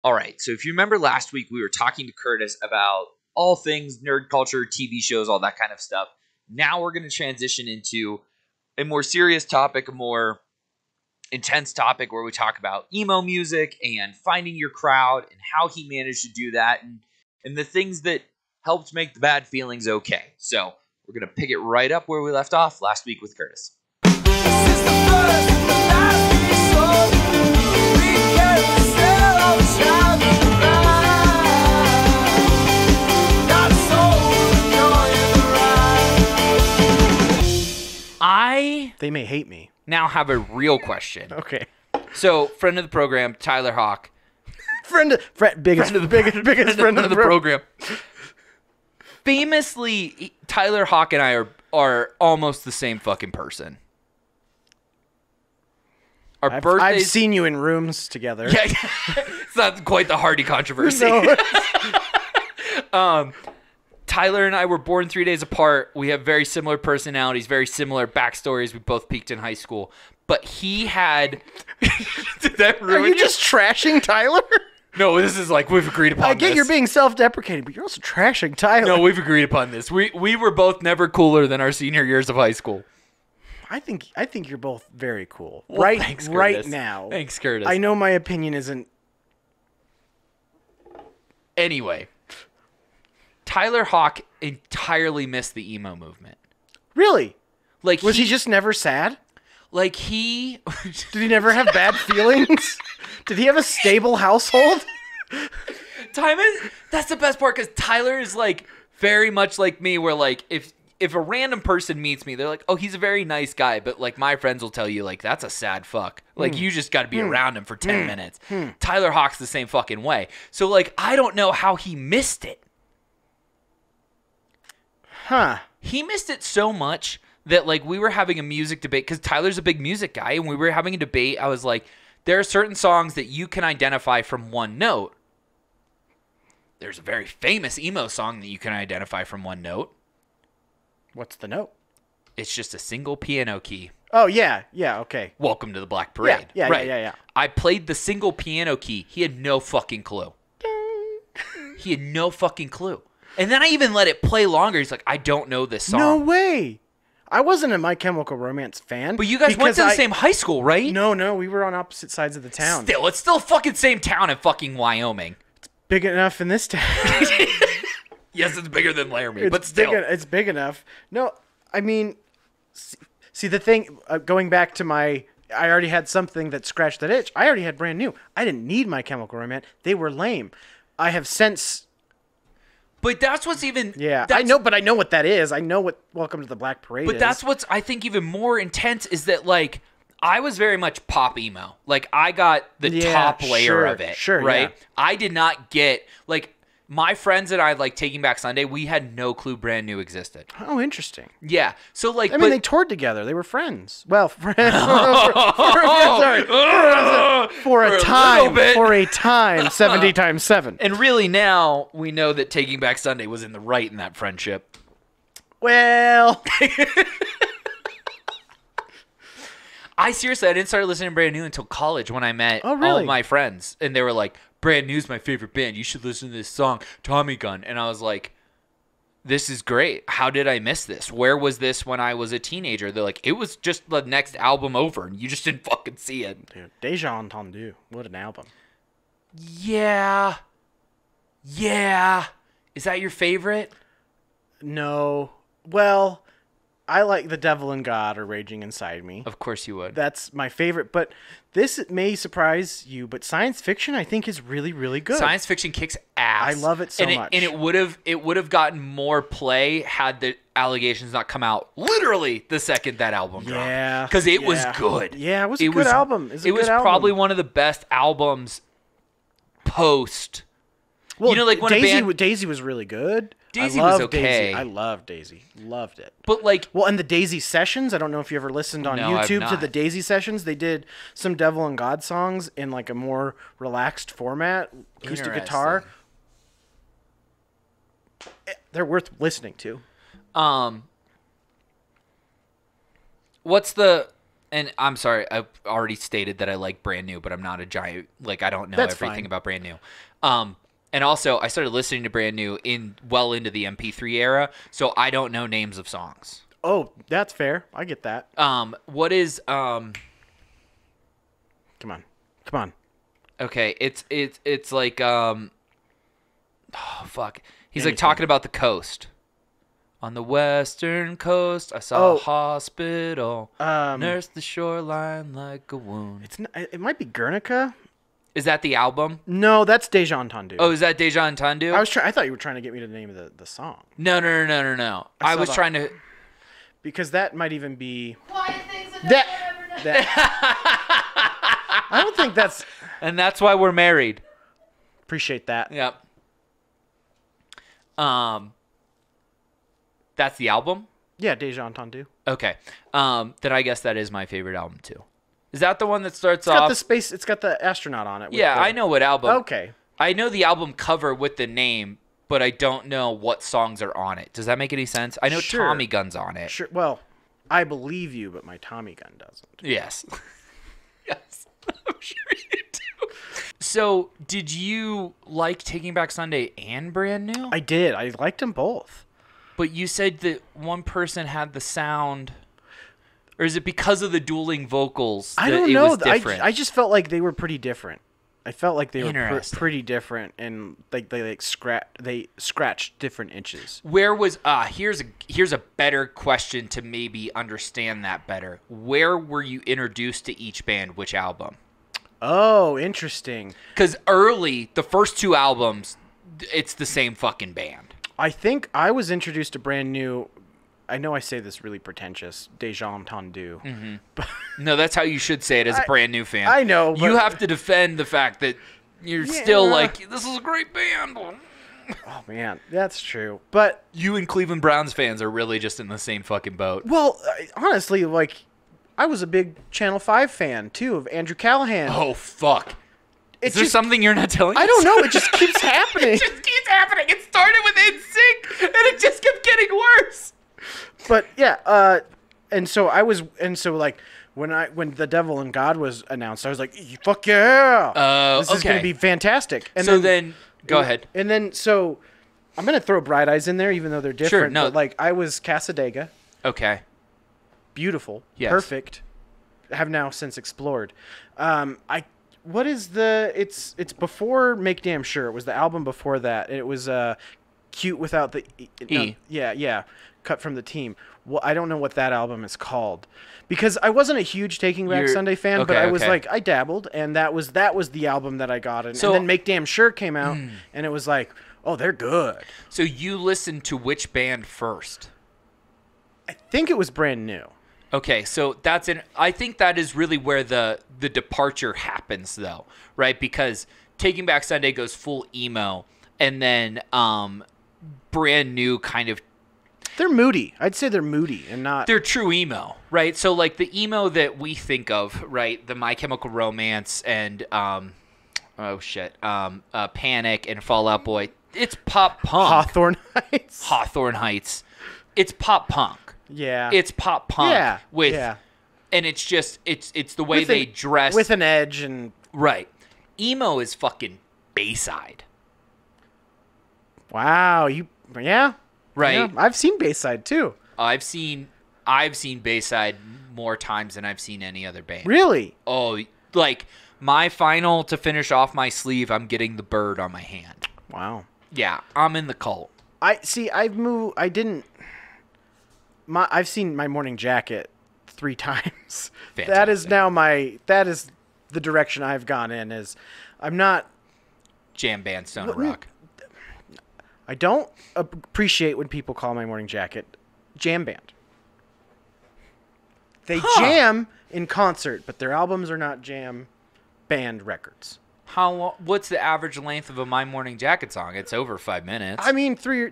All right, so if you remember last week, we were talking to Curtis about all things nerd culture, TV shows, all that kind of stuff. Now we're going to transition into a more serious topic, a more intense topic where we talk about emo music and finding your crowd and how he managed to do that and the things that helped make the bad feelings okay. So we're going to pick it right up where we left off last week with Curtis. This is the first and the last episode. We can't sell our child in the ride. Not so enjoying the ride. They may hate me. Now have a real question. Okay. So, friend of the program, Tyler Hawk. Biggest friend of the program. Famously, Tyler Hawk and I are almost the same fucking person. Our birthdays. I've seen you in rooms together. Yeah, it's not quite the Hardy controversy. No. Tyler and I were born 3 days apart. We have very similar personalities, very similar backstories. We both peaked in high school. But he had... Did that ruin Are you just trashing Tyler? No, this is like we've agreed upon this. I get you're being self-deprecating, but you're also trashing Tyler. No, we've agreed upon this. We were both never cooler than our senior years of high school. I think you're both very cool. Well, thanks, right now. Thanks, Curtis. I know my opinion isn't... Anyway... Tyler Hawk entirely missed the emo movement. Really? Like Was he just never sad? Like he... Did he never have bad feelings? Did he have a stable household? That's the best part because Tyler is like very much like me where like if a random person meets me, they're like, oh, he's a very nice guy. But like my friends will tell you like, that's a sad fuck. Like you just got to be around him for 10 minutes. Tyler Hawk's the same fucking way. So like, I don't know how he missed it. Huh. He missed it so much that like we were having a music debate because Tyler's a big music guy and we were having a debate. I was like, there are certain songs that you can identify from one note. There's a very famous emo song that you can identify from one note. What's the note? It's just a single piano key. Oh, yeah. Yeah, okay. Welcome to the Black Parade. Yeah. Right. Yeah. I played the single piano key. He had no fucking clue. He had no fucking clue. And then I even let it play longer. He's like, I don't know this song. No way. I wasn't a My Chemical Romance fan. But you guys went to the same high school, right? No, we were on opposite sides of the town. It's still fucking same town in fucking Wyoming. It's big enough in this town. Yes, it's bigger than Laramie, but still. It's big enough. No, I mean, see the thing, going back to I already had something that scratched that itch. I already had brand new. I didn't need My Chemical Romance. They were lame. I have since... But that's what's even... Yeah, I know what that is. I know what Welcome to the Black Parade is. But that's what's, I think, even more intense is that, like, I was very much pop emo. Like, I got the top layer of it, right? Yeah. I did not get, like, my friends and I, like, Taking Back Sunday, we had no clue Brand New existed. Oh, interesting. Yeah. So, like... I mean, they toured together. They were friends. Well, for a time, 70 times 7. And really now, we know that Taking Back Sunday was in the right in that friendship. Well... I didn't start listening to Brand New until college when I met all of my friends. And they were like, Brand New's my favorite band. You should listen to this song, Tommy Gun. And I was like, this is great. How did I miss this? Where was this when I was a teenager? They're like, it was just the next album over, and you just didn't fucking see it. Dude, Déjà Entendu. What an album. Yeah. Is that your favorite? No. Well... I like The Devil and God or Raging Inside Me. Of course you would. That's my favorite. But this may surprise you, but science fiction I think is really, really good. Science fiction kicks ass. I love it so much. And it would have gotten more play had the allegations not come out literally the second that album dropped. Yeah. Because it was good. Yeah, it was a good album. It was probably one of the best albums post. Well, you know, like when Daisy was really good. Daisy was okay. I love Daisy. Loved it. But like... Well, and the Daisy Sessions, I don't know if you ever listened on YouTube to the Daisy Sessions. They did some Devil and God songs in like a more relaxed format, acoustic guitar. They're worth listening to. What's the... And I'm sorry, I've already stated that I like Brand New, but I'm not a giant, like, I don't know That's everything fine. about Brand New. And also, I started listening to Brand New well into the MP3 era, so I don't know names of songs. Oh, that's fair. I get that. What is, Come on. okay, it's like, oh, fuck. He's like Anything. talking about the coast. On the western coast, I saw a hospital. Nurse the shoreline like a wound. It's not, it might be Guernica. Is that the album? No, that's Deja Entendu. Oh, is that Deja Entendu? I thought you were trying to get me to the name of the song. No. I was trying to... Because that might even be... Quiet things and that. I don't think that's... And that's why we're married. Appreciate that. Yep. That's the album? Yeah, Deja Entendu. Okay. Then I guess that is my favorite album too. Is that the one that starts It's got off? the space. It's got the astronaut on it. Yeah, I know what album. Okay. I know the album cover with the name, but I don't know what songs are on it. Does that make any sense? I know Sure. Tommy Gun's on it. Sure. Well, I believe you, but my Tommy gun doesn't. Yes. Yes. I'm sure you do. So, did you like Taking Back Sunday and Brand New? I did. I liked them both. But you said that one person had the sound, or is it because of the dueling vocals that I don't it know. was different? I just felt like they were pretty different. I felt like they were Interesting. pretty different, and like they scratched different inches. Where was here's a better question to maybe understand that better. Where were you introduced to each band? Which album? Oh, interesting. Because early, the first two albums, it's the same fucking band. I think I was introduced to Brand New. I know I say this really pretentious, Deja Entendu. Mm-hmm. No, that's how you should say it as a Brand New fan. I know, You but- have to defend the fact that you're still like, this is a great band. Oh man, that's true. But You and Cleveland Browns fans are really just in the same fucking boat. well, honestly, like I was a big Channel 5 fan too of Andrew Callahan. Oh, fuck. Is there just- something you're not telling us? I don't know. It just keeps happening. It just keeps happening. It started with NSYNC, and it just kept getting worse. But yeah, and so like when The Devil and God was announced, I was like, fuck yeah, this is gonna okay. be fantastic. And So then, go ahead. And then so I'm gonna throw Bright Eyes in there, even though they're different. no. But like I was Casadega, Okay. beautiful, Yes. perfect. Have now since explored. What is it's before Make Damn Sure. It was the album before that. It was Cute without the E. Yeah. Cut from the Team. Well, I don't know what that album is called because I wasn't a huge Taking Back You're- Sunday fan, but okay, I was okay. like I dabbled, and that was the album that I got, and So- then Make Damn Sure came out, and it was like, oh, they're good. So you listened to which band first? I think it was Brand New. Okay, so I think that is really where the departure happens, though, right? Because Taking Back Sunday goes full emo, and then Brand New kind of They're moody. I'd say they're moody and not. they're true emo, right? So like the emo that we think of, right? The My Chemical Romance and Panic and Fall Out Boy. It's pop punk. Hawthorne Heights. Hawthorne Heights. It's pop punk. Yeah. It's pop punk. Yeah. With yeah. and it's just it's the way With they an- dress with an edge and right. Emo is fucking Bayside. wow, yeah. Right. Yeah, I've seen Bayside too. I've seen Bayside more times than I've seen any other band. Really? Oh, like my final to finish off my sleeve, I'm getting the bird on my hand. Wow. Yeah, I'm in the cult. I've seen My Morning Jacket 3 times. That is Fantastic. that is the direction I've gone in. Is I'm not. Jam band, stoner rock. I don't appreciate when people call My Morning Jacket jam band. They jam in concert, but their albums are not jam band records. What's the average length of a My Morning Jacket song? It's over 5 minutes. I mean, 3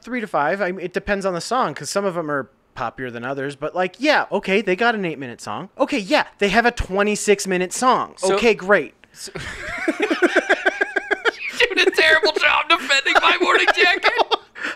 to 5. I mean, it depends on the song because some of them are poppier than others. But like, yeah, okay, they got an 8-minute song. Okay, yeah, they have a 26-minute song. So- Okay, great. Doing a terrible job defending My Morning Jacket.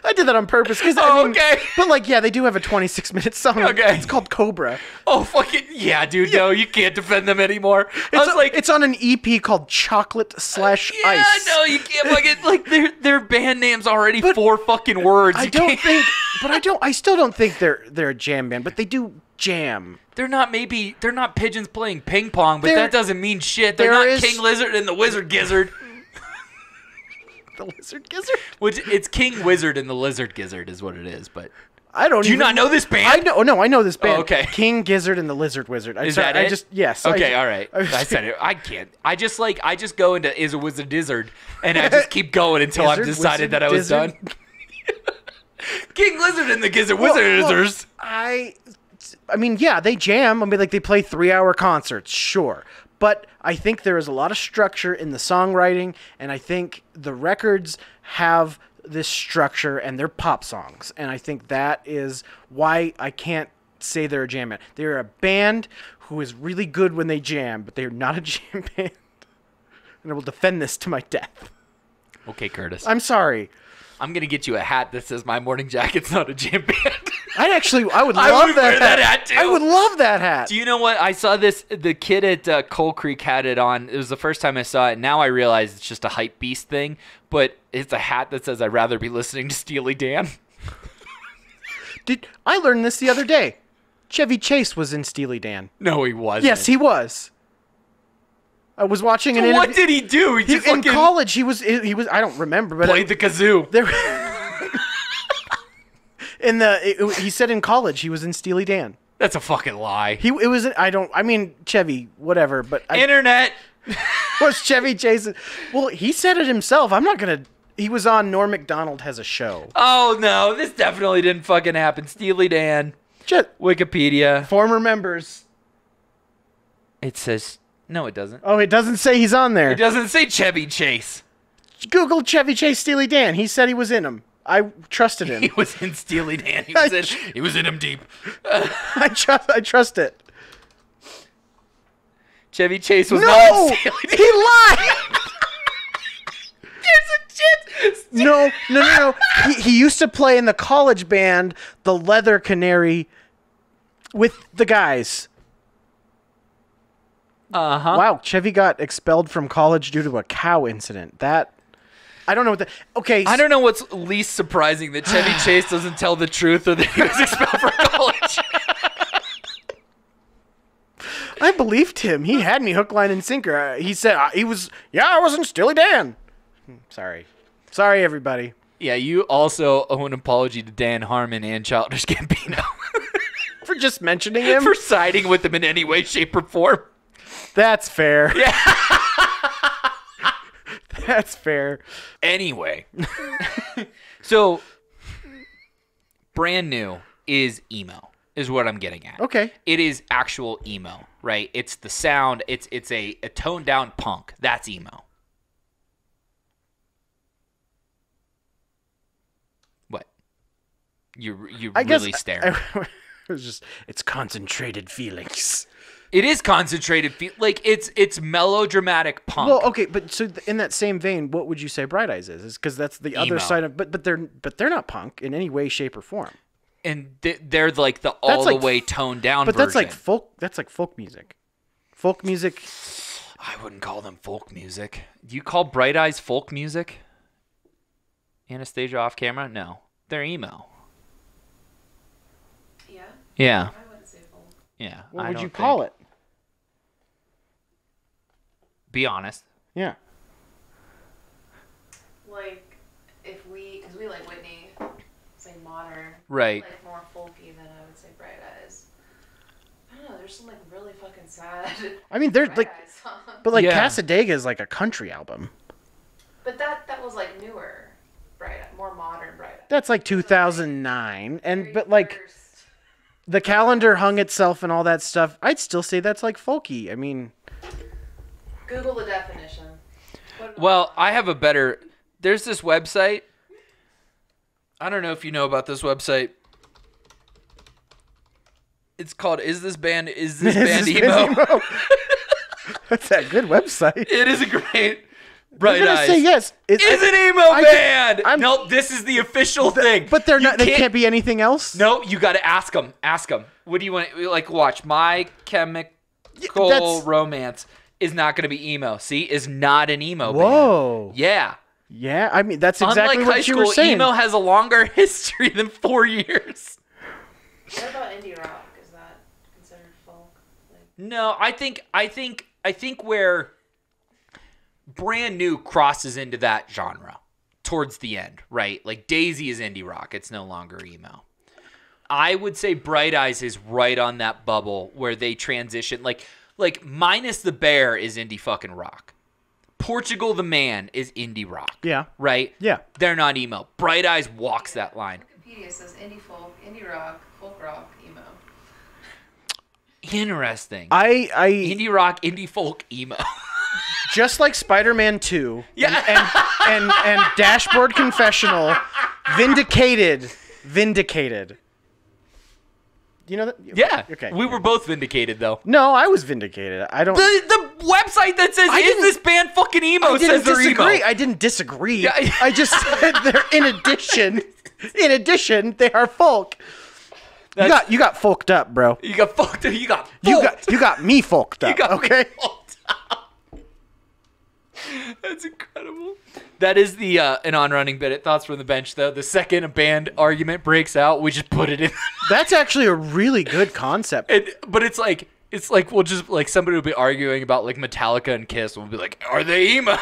I did that on purpose because okay. But like, yeah, they do have a 26-minute song. Okay. It's called Cobra. Oh, fucking yeah, dude. No, you can't defend them anymore. It's on an EP called Chocolate / Ice. Yeah, no, you can't fucking like their band name's already 4 fucking words. I still don't think they're a jam band, but they do jam. They're not pigeons playing ping pong, but that doesn't mean shit. They're not King Lizard and the Wizard Gizzard. The Lizard Gizzard? Which it's King Wizard and the Lizard Gizzard is what it is, but Do you not know this band? I know this band. Oh, okay. King Gizzard and the Lizard Wizard. Is that it? Yes. Okay, all right. I said it. I can't. I just go into Is a Wizard Dizzard, and I just keep going until I've decided that I was done. King Lizard and the Gizzard Wizards. I mean, yeah, they jam. I mean, like they play 3-hour concerts, sure. But I think there is a lot of structure in the songwriting, and I think the records have this structure, and they're pop songs. And I think that is why I can't say they're a jam band. They're a band who is really good when they jam, but they're not a jam band. And I will defend this to my death. Okay, Curtis. I'm sorry. I'm going to get you a hat that says My Morning Jacket's not a jam band. I would love that hat too. I would love that hat. Do you know what? I saw this. The kid at Coal Creek had it on. It was the first time I saw it. Now I realize it's just a hype beast thing. But it's a hat that says I'd rather be listening to Steely Dan. I learned this the other day. Chevy Chase was in Steely Dan. No, he wasn't. Yes, he was. I was watching an interview. What did he do? In college, he was. I don't remember, but played the kazoo. He said in college he was in Steely Dan. That's a fucking lie. Chevy, whatever, but internet was Chevy Chase. Well, he said it himself. I'm not gonna. He was on Norm Macdonald Has a Show. Oh no, this definitely didn't fucking happen. Steely Dan. Wikipedia. Former members. It says no. It doesn't. Oh, it doesn't say he's on there. It doesn't say Chevy Chase. Google Chevy Chase Steely Dan. He said he was in him. I trusted him. He was in Steely Dan. He was in him deep. I trust it. Chevy Chase was not in Steely Dan. He lied. There's a shit. No. He used to play in the college band, the Leather Canary, with the guys. Uh-huh. Wow, Chevy got expelled from college due to a cow incident. I don't know what okay. I don't know what's least surprising, that Chevy Chase doesn't tell the truth or that he was expelled from college. I believed him. He had me hook, line, and sinker. He said I was in Steely Dan. Sorry, everybody. Yeah, you also owe an apology to Dan Harmon and Childish Gambino. For just mentioning him? For siding with him in any way, shape, or form. That's fair. Yeah. That's fair. Anyway. So, brand new is emo, is what I'm getting at. Okay. It is actual emo, right? It's the sound. It's a toned down punk. That's emo. What? You really stare. It's concentrated feelings. It is concentrated. Like it's melodramatic punk. Well, okay, but so in that same vein, what would you say Bright Eyes is? Because that's the emo. other side of. But they're not punk in any way, shape, or form. And they're like the all the way toned down. But version. that's like folk. That's like folk music. Folk music. I wouldn't call them folk music. Do you call Bright Eyes folk music? Anastasia off camera? No, they're emo. Yeah. Yeah. I wouldn't say folk. Yeah. What would you call it? Be honest. Yeah. Like, because we like Whitney, say modern. Right. Like more folky than I would say Bright Eyes. I don't know. There's some like really fucking sad. I mean, they're Bright like, Eyes songs. but like Yeah. Casadega is like a country album. But that was like newer, more modern Bright Eyes. That's like 2009, Very but like first. the calendar hung itself and all that stuff. I'd still say that's like folky. I mean, Google the definition. Well, I have a better. There's this website. I don't know if you know about this website. It's called Is This Band Emo? That's a good website. It is a great. Bright They're gonna Eyes say yes. is an emo band. I'm- Nope, this is the official thing. But they're You not. They can't be anything else. No, you got to ask them. Ask them. What do you want? Like, watch My Chemical that's- Romance is not going to be emo. See, is not an emo Whoa. band. Yeah. Yeah, I mean that's exactly Unlike what high you school, were saying. emo has a longer history than 4 years. What about indie rock? Is that considered folk? Like, No, I think where Brand New crosses into that genre towards the end, right? Like Daisy is indie rock. It's no longer emo. I would say Bright Eyes is right on that bubble where they transition. Like Minus the Bear is indie fucking rock. Portugal the Man is indie rock. Yeah. Right? Yeah. They're not emo. Bright Eyes walks that line. Wikipedia says indie folk, indie rock, folk rock, emo. Interesting. Indie rock, indie folk, emo. just like Spider-Man 2. Yeah. And Dashboard Confessional, Vindicated. You know that? Yeah. Okay. We were both vindicated, though. No, I was vindicated. I don't. The website that says, is this band fucking emo, I didn't says they're disagree. emo. I didn't disagree. Yeah. I just said they're in addition, they are folk. You got folked up, bro. You got fucked up. You got You got me folked up. You got okay. fucked up. That's incredible. That is the an on-running bit at Thoughts from the Bench, though. The second a band argument breaks out, we just put it in. That's actually a really good concept. But it's like we'll just like somebody will be arguing about like Metallica and Kiss, and we'll be like, are they emo?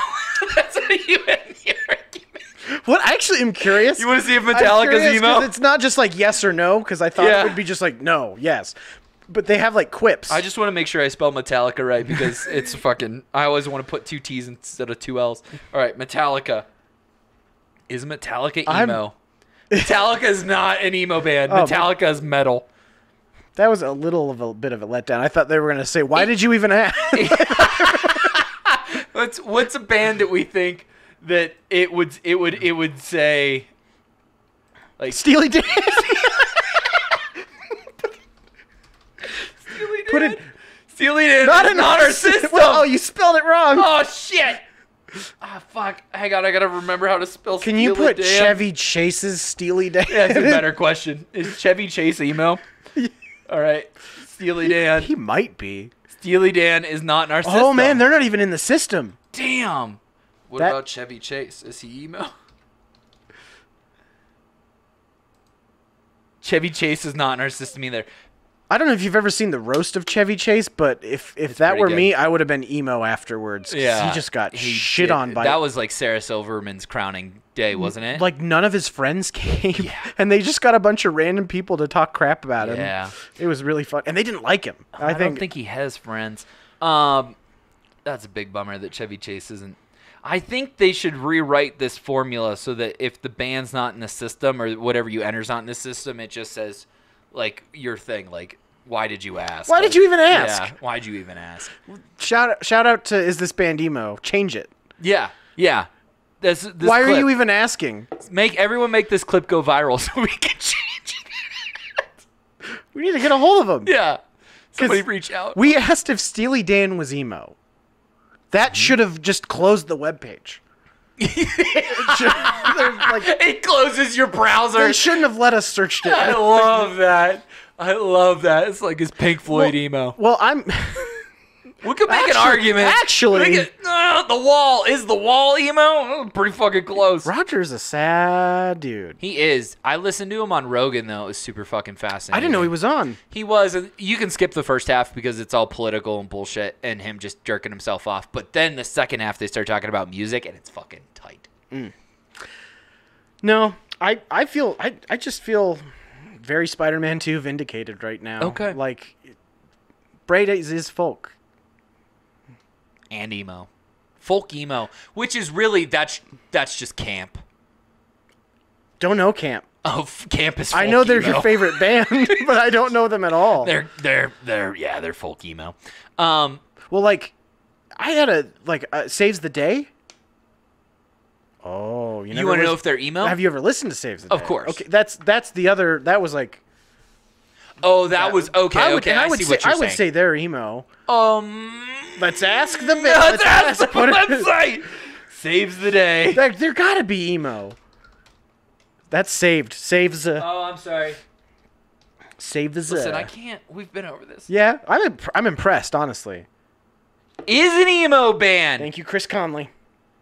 That's how you end your argument. What I actually am curious. You want to see if I'm Metallica's curious emo? 'cause it's not just like yes or no, because I thought Yeah. it would be just like no, yes. But they have like quips. I just want to make sure I spell Metallica right because it's fucking. I always want to put 2 T's instead of 2 L's. All right, Metallica. Is Metallica emo? Metallica is not an emo band. Metallica is metal. That was a bit of a letdown. I thought they were going to say, "Why did you even ask?" What's a band that we think that it would say like Steely Dan. Put it. Steely Dan Not is in not our system. Oh, you spelled it wrong. Oh shit. Ah, fuck. Hang on, I gotta remember how to spell Can Steely you put Dan. Chevy Chase's Steely Dan? Yeah, that's a better question. Is Chevy Chase emo? All right. Steely Dan. He might be. Steely Dan is not in our system. Oh man, they're not even in the system. Damn. What That- about Chevy Chase? Is he emo? Chevy Chase is not in our system either. I don't know if you've ever seen the roast of Chevy Chase, but if that pretty were good. me, I would have been emo afterwards. 'Cause he just got shit on by. That was like Sarah Silverman's crowning day, wasn't it? like none of his friends came, and they just got a bunch of random people to talk crap about him. Yeah. It was really fun, and they didn't like him. I don't think he has friends. That's a big bummer that Chevy Chase isn't. I think they should rewrite this formula so that if the band's not in the system or whatever you enter's not in the system, it just says like your thing, like why did you ask? Why did you even ask? Yeah, why'd you even ask? Shout out to Is This Band Emo? Change it. Yeah. This Why clip, are you even asking? everyone make this clip go viral so we can change it. We need to get a hold of him. Yeah. Somebody 'Cause reach out. We asked if Steely Dan was emo. That should have just closed the webpage. It closes your browser. They shouldn't have let us search it. I love that. I love that. It's like his Pink Floyd emo. Well, I'm. We could make an Actually- argument. actually- The Wall. Is The Wall emo? Oh, pretty fucking close. Roger's a sad dude. He is. I listened to him on Rogan, though. It was super fucking fascinating. I didn't know he was on. He was. And you can skip the first half because it's all political and bullshit and him just jerking himself off. But then the second half, they start talking about music, and it's fucking tight. No, I just feel very Spider-Man 2 vindicated right now. Okay. Like, Braid is folk. And emo. Folk emo. Which is really, that's just camp. Don't know Camp. Oh, camp is folk I know they're emo. your favorite band, but I don't know them at all. They're folk emo. Well, like, I had Saves the Day. Oh, You want to know if they're emo? Have you ever listened to Saves the Day? Of course. Okay, that's the other. That was like. Oh, that was okay. I would see what you're saying. I would say they're emo. Let's ask the band. Let's ask the put it- website. Saves the day. There gotta be emo. That's saved. Saves the. Oh, I'm sorry. Save the. Listen, I can't. We've been over this. Yeah, I'm impressed, honestly. Is an emo band. Thank you, Chris Conley.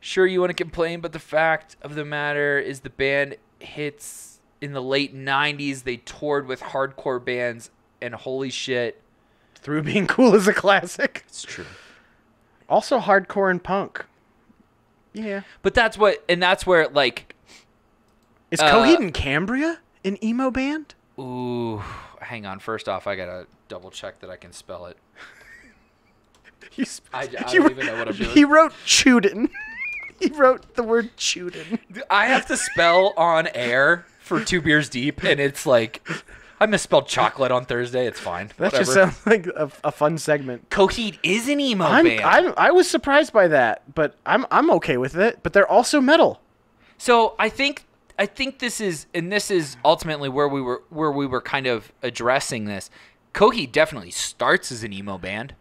Sure, you want to complain, but the fact of the matter is the band hits in the late 90s. They toured with hardcore bands, and holy shit. Through being cool is a classic. It's true. Also hardcore and punk. Yeah. But that's where, like... Is Coheed and Cambria an emo band? Ooh, hang on. First off, I gotta double check that I can spell it. I don't even know what I'm doing. He wrote Chuden. He wrote the word Chuden. I have to spell on air for 2 beers deep, and it's like... I misspelled chocolate on Thursday. It's fine. That Whatever. just sounds like a fun segment. Coheed is an emo band. I was surprised by that, but I'm okay with it. But they're also metal. So I think this is ultimately where we were kind of addressing this. Coheed definitely starts as an emo band.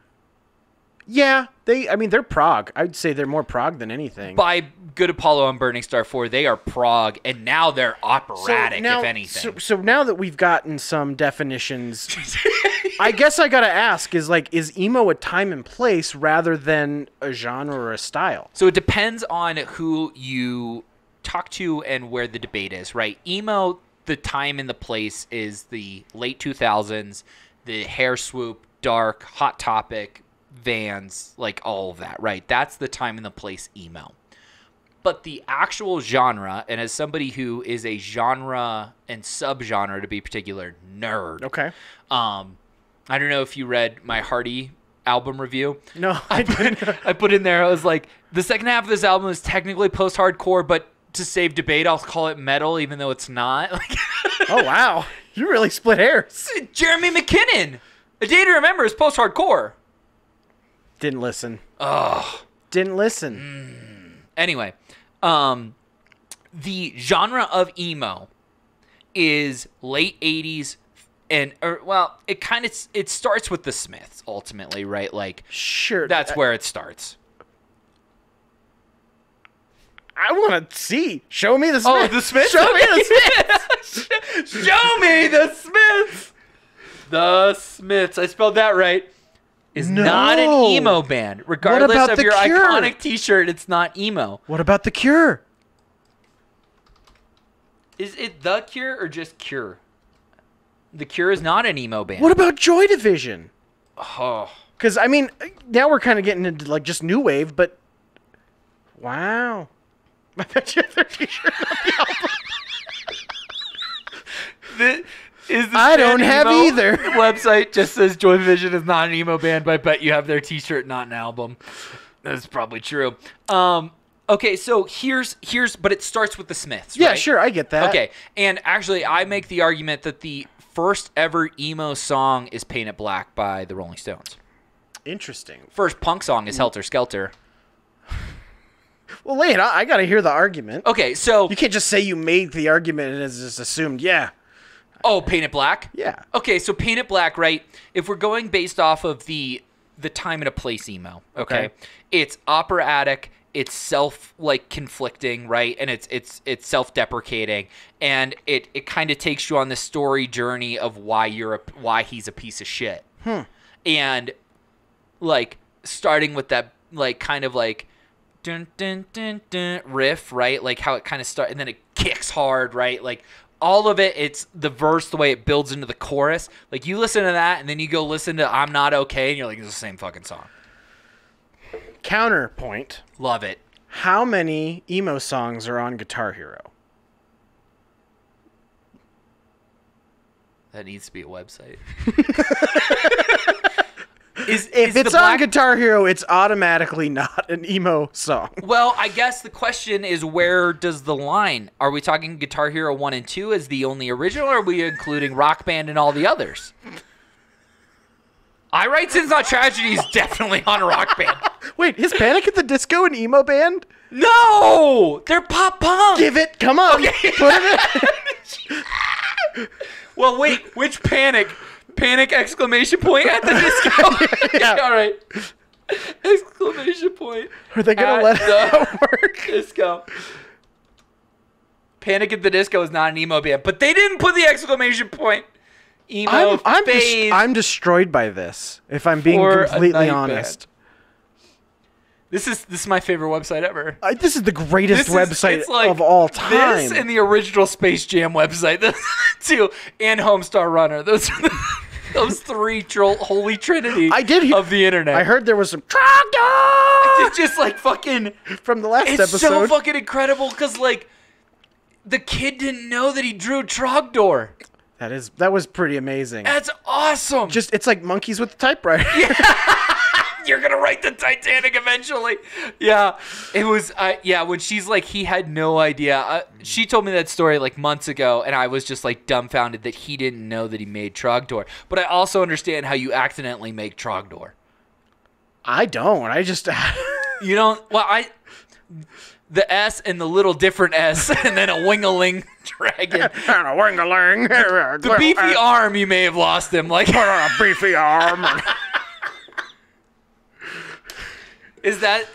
Yeah, they're prog. I'd say they're more prog than anything. By Good Apollo and Burning Star 4, they are prog, and now they're operatic, if anything. So now that we've gotten some definitions, I guess I gotta ask: is emo a time and place rather than a genre or a style? So it depends on who you talk to and where the debate is, right? Emo, the time and the place is the late 2000s, the hair swoop, dark, Hot Topic, Vans, like all of that, right? That's the time and the place emo. But the actual genre, and as somebody who is a genre and subgenre, to be particular, nerd. Okay. I don't know if you read my Hardy album review. No, I didn't. I put in there, I was like, the second half of this album is technically post-hardcore, but to save debate, I'll call it metal, even though it's not. Oh, wow. You really split hairs. Jeremy McKinnon. A Day to Remember is post-hardcore. Didn't listen. Ugh. Didn't listen. Anyway, the genre of emo is late 80s it starts with the Smiths ultimately, right? Like, sure. That's where it starts. I want to see. Show me the Smiths. Oh, the Smiths? Show me the Smiths. Show me the Smiths. The Smiths. I spelled that right. Is not an emo band. Regardless of your iconic t-shirt, it's not emo. What about The Cure? Is it The Cure or just Cure? The Cure is not an emo band. What about Joy Division? Oh. Because, now we're kind of getting into, just new wave, but... Wow. I bet you have their t-shirt on the album. I don't have either. The website just says Joy Division is not an emo band, but I bet you have their t-shirt, not an album. That's probably true. Okay, so here's but it starts with the Smiths, right? Yeah, sure, I get that. Okay, and actually I make the argument that the first ever emo song is Paint It Black by the Rolling Stones. Interesting. First punk song is Helter Skelter. Well, wait, I got to hear the argument. Okay, so... You can't just say you made the argument and it's just assumed, yeah. Oh, Paint It Black? Yeah. Okay, so Paint It Black, right? If we're going based off of the time and a place emo, okay? It's operatic, it's conflicting, right? And it's self-deprecating, and it kind of takes you on the story journey of why he's a piece of shit. And starting with that dun dun dun dun riff, right? Like how it kind of starts, and then it kicks hard, right? Like all of it, it's the verse, the way it builds into the chorus. Like you listen to that, and then you go listen to I'm Not Okay, and you're like, it's the same fucking song. Counterpoint. Love it. How many emo songs are on Guitar Hero? That needs to be a website. If it's on Guitar Hero, it's automatically not an emo song. Well, I guess the question is, where does the line? Are we talking Guitar Hero 1 and 2 as the only original, or are we including Rock Band and all the others? I Write Sins Not Tragedy is definitely on Rock Band. Wait, is Panic at the Disco an emo band? No! They're pop punk! Give it, come on! Okay. Put it in. Well, wait, which Panic? Panic exclamation point at the disco. Yeah. All right. Exclamation point. Are they gonna At let the it work? Disco. Panic at the Disco is not an emo band, but they didn't put the exclamation point. Emo phase. I'm destroyed by this. If I'm being for a completely night honest, This is my favorite website ever. this is the greatest website it's like of all time. This and the original Space Jam website, those two, and Homestar Runner. Those are those three holy trinity of the internet. I heard there was some Trogdor It's just like fucking from the last It's episode. so fucking incredible because like the kid didn't know that he drew Trogdor. That was pretty amazing. That's awesome. Just it's like monkeys with the typewriter. You're gonna write the Titanic eventually. Yeah, it was. When she's like, he had no idea. She told me that story like months ago, and I was just like dumbfounded that he didn't know that he made Trogdor. But I also understand how you accidentally make Trogdor. I don't. I just You don't. Well, the S and the little different S, and then a wingaling dragon. and a wing-a-ling. The beefy arm, you may have lost him. Like a beefy arm. Is that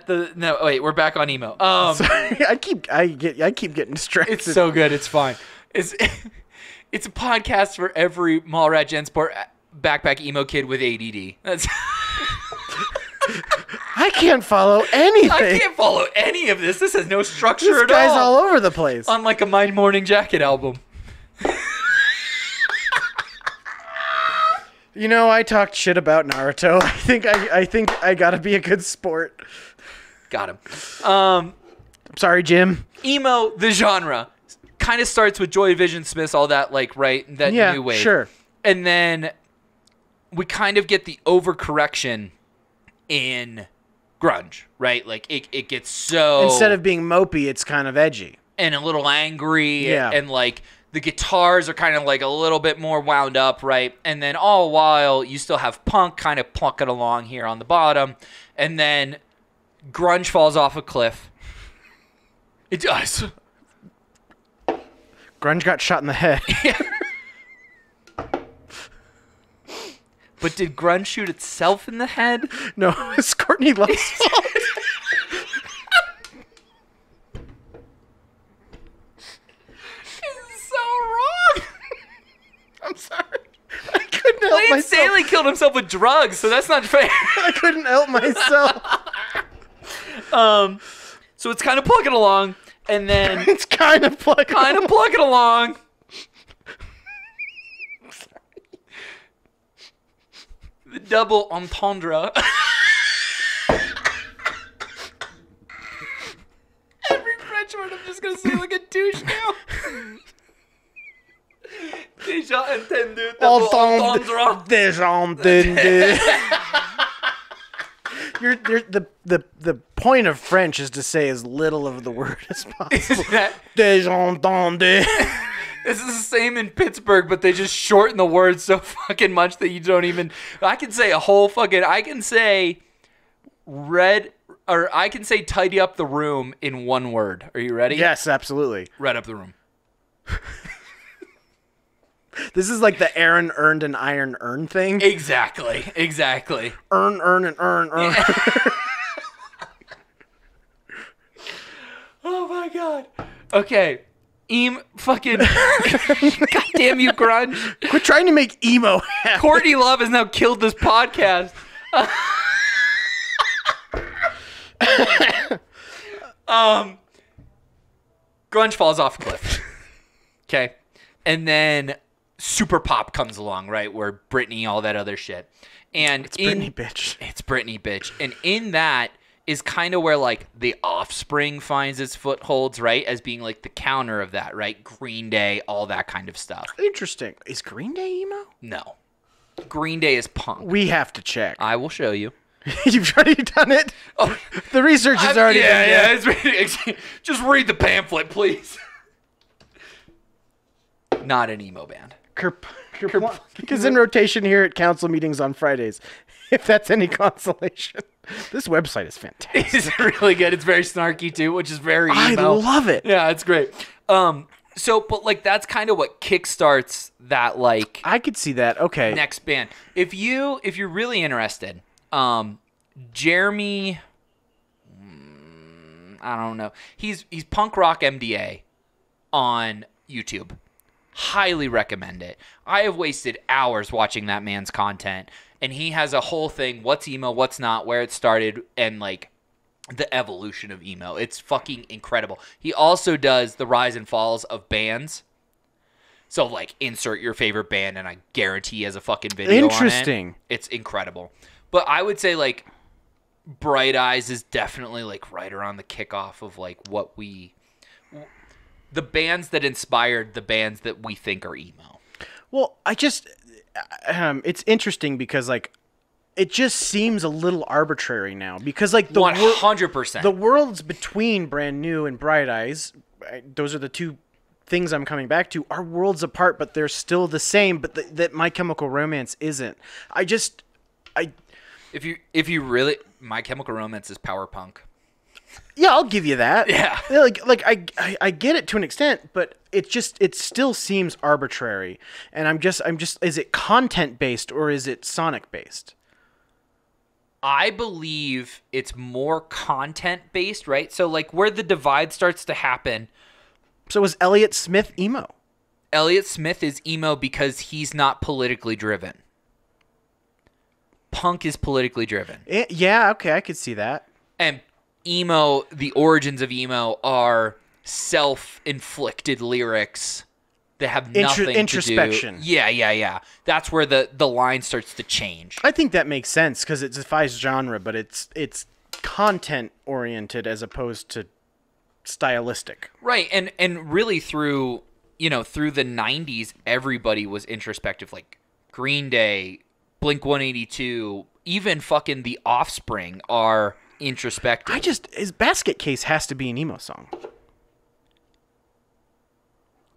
the no? Wait, we're back on emo. Sorry, I keep getting distracted. It's so good. It's fine. It's a podcast for every Mallrat Gensport backpack emo kid with ADD. That's. I can't follow anything. I can't follow any of this. This has no structure This at guy's all. all over the place. Unlike a My Morning Jacket album. You know, I talked shit about Naruto. I think I gotta be a good sport. Got him. I'm sorry, Jim. Emo, the genre, kind of starts with Joy Division, Smiths, all that, like, right? That Yeah, new wave. sure. And then we kind of get the overcorrection in grunge, right? Like, it gets so... Instead of being mopey, it's kind of edgy. And a little angry. Yeah. And, like, the guitars are kind of, like, a little bit more wound up, right? And then all while you still have punk kind of plucking along here on the bottom. And then grunge falls off a cliff. It does. Grunge got shot in the head. But did grunge shoot itself in the head? No, it's Courtney Love's fault. This is so wrong. I'm sorry. I couldn't help Lane myself. Staley killed himself with drugs, so that's not fair. I couldn't help myself. So it's kind of plugging along, and then It's kind of plugging. plugging along. The double entendre. Every French word I'm just gonna say like a douche now. Déjà entendu. Double entendre. Désentendu. You're the point of French is to say as little of the word as possible. Désentendu. This is the same in Pittsburgh, but they just shorten the words so fucking much that you don't even... I can say a whole fucking... I can say I can say tidy up the room in one word. Are you ready? Yes, absolutely. Red up the room. This is like the Aaron earned an iron earn thing. Exactly. Earn, and earn. Oh my god. Okay. Fucking... Goddamn you, grunge. Quit trying to make emo happen. Courtney Love has now killed this podcast. Grunge falls off a cliff. Okay. And then super pop comes along, right? Where Britney, all that other shit. And It's Britney, bitch. It's Britney, bitch. And in that is kind of where like the Offspring finds its footholds, right? As being like the counter of that, right? Green Day, all that kind of stuff. Interesting. Is Green Day emo? No. Green Day is punk. We have to check. I will show you. You've already done it? Oh, The research has already been done. yeah. It's really, just read the pamphlet, please. Not an emo band. Kerplunk is in rotation here at council meetings on Fridays. If that's any consolation. This website is fantastic. It's really good. It's very snarky too, which is very I emo. love it. Yeah, it's great. But like that's kind of what kickstarts that like I could see that. Okay. next band. If you're really interested, Jeremy, I don't know. He's Punk Rock MDA on YouTube. Highly recommend it. I have wasted hours watching that man's content, and he has a whole thing, what's emo, what's not, where it started, and like the evolution of emo. It's fucking incredible. He also does the rise and falls of bands. So like insert your favorite band, and I guarantee he has a fucking video on it. Interesting. It's incredible. But I would say like Bright Eyes is definitely like right around the kickoff of like the bands that inspired the bands that we think are emo. Well, it's interesting because like it just seems a little arbitrary now because like 100%. The worlds between Brand New and Bright Eyes, those are the two things I'm coming back to, are worlds apart, but they're still the same. But that My Chemical Romance isn't. If you really, My Chemical Romance is power punk. Yeah, I'll give you that. Yeah. Like I get it to an extent, but it still seems arbitrary. And I'm just is it content based or is it sonic based? I believe it's more content based, right? So like where the divide starts to happen. So is Elliott Smith emo? Elliott Smith is emo because he's not politically driven. Punk is politically driven. Yeah, okay, I could see that. And emo, the origins of emo are self-inflicted lyrics that have nothing introspection. to do. Yeah. That's where the line starts to change. I think that makes sense because it defies genre, but it's content oriented as opposed to stylistic. Right, and really through the 90s, everybody was introspective. Like Green Day, Blink-182, even fucking The Offspring are introspective. His Basket Case has to be an emo song.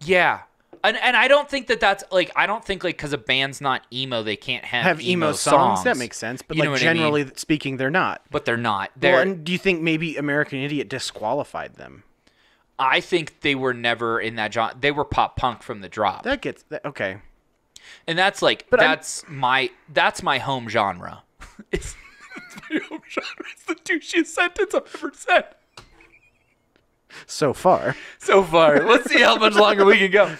Yeah. And I don't think that's like, I don't think like because a band's not emo, they can't have emo songs. That makes sense. But You know like what I generally mean? speaking, they're not. But they're not. Well, and do you think maybe American Idiot disqualified them? I think they were never in that genre. They were pop punk from the drop. Okay. And that's like, But that's my home genre. It's my home genre. It's the douchiest sentence I've ever said. So far. Let's see how much longer we can go.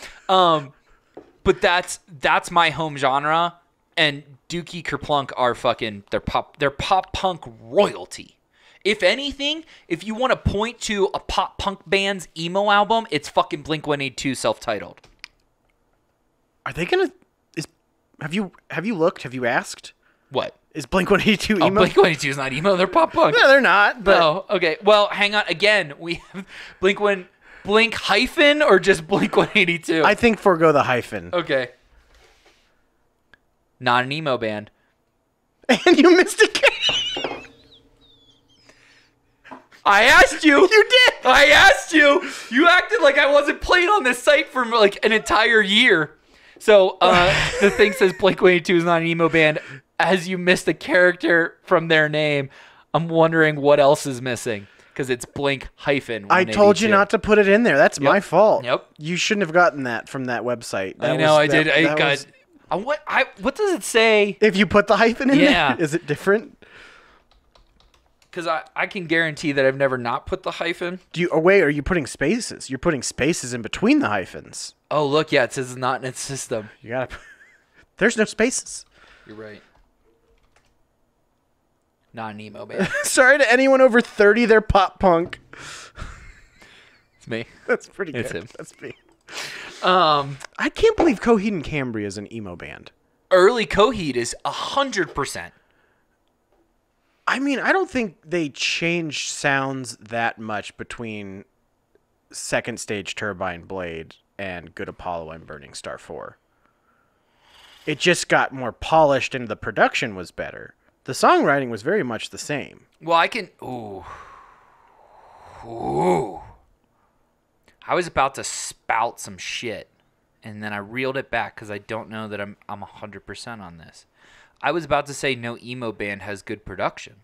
But that's my home genre, and Dookie Kerplunk are fucking they're pop punk royalty. If anything, if you want to point to a pop punk band's emo album, it's fucking Blink-182 self-titled. Are they gonna? Have you looked? Have you asked? What? Is Blink-182 emo? Oh, Blink-182 is not emo. They're pop punk. No, they're not. But No. Okay. Well, hang on. Again, we have Blink hyphen or just Blink-182. I think forego the hyphen. Okay. Not an emo band. And you missed it. I asked you. You did. I asked you. You acted like I wasn't playing on this site for like an entire year. So the thing says Blink-182 is not an emo band. As you missed a character from their name, I'm wondering what else is missing because it's Blink hyphen. I told you not to put it in there. That's my fault. Yep. You shouldn't have gotten that from that website. I know. I did. What does it say? If you put the hyphen in Yeah. there, is it different? Because I can guarantee that I've never not put the hyphen. Are you putting spaces? You're putting spaces in between the hyphens. Oh, look. Yeah, it says it's not in its system. You gotta. There's no spaces. You're right. Not an emo band. Sorry to anyone over 30. They're pop punk. It's me. That's pretty good. It's him. That's me. I can't believe Coheed and Cambria is an emo band. Early Coheed is 100%. I mean, I don't think they changed sounds that much between Second Stage Turbine Blade and Good Apollo and Burning Star 4. It just got more polished and the production was better. The songwriting was very much the same. Well, I can... Ooh. I was about to spout some shit, and then I reeled it back because I don't know that I'm 100% on this. I was about to say no emo band has good production.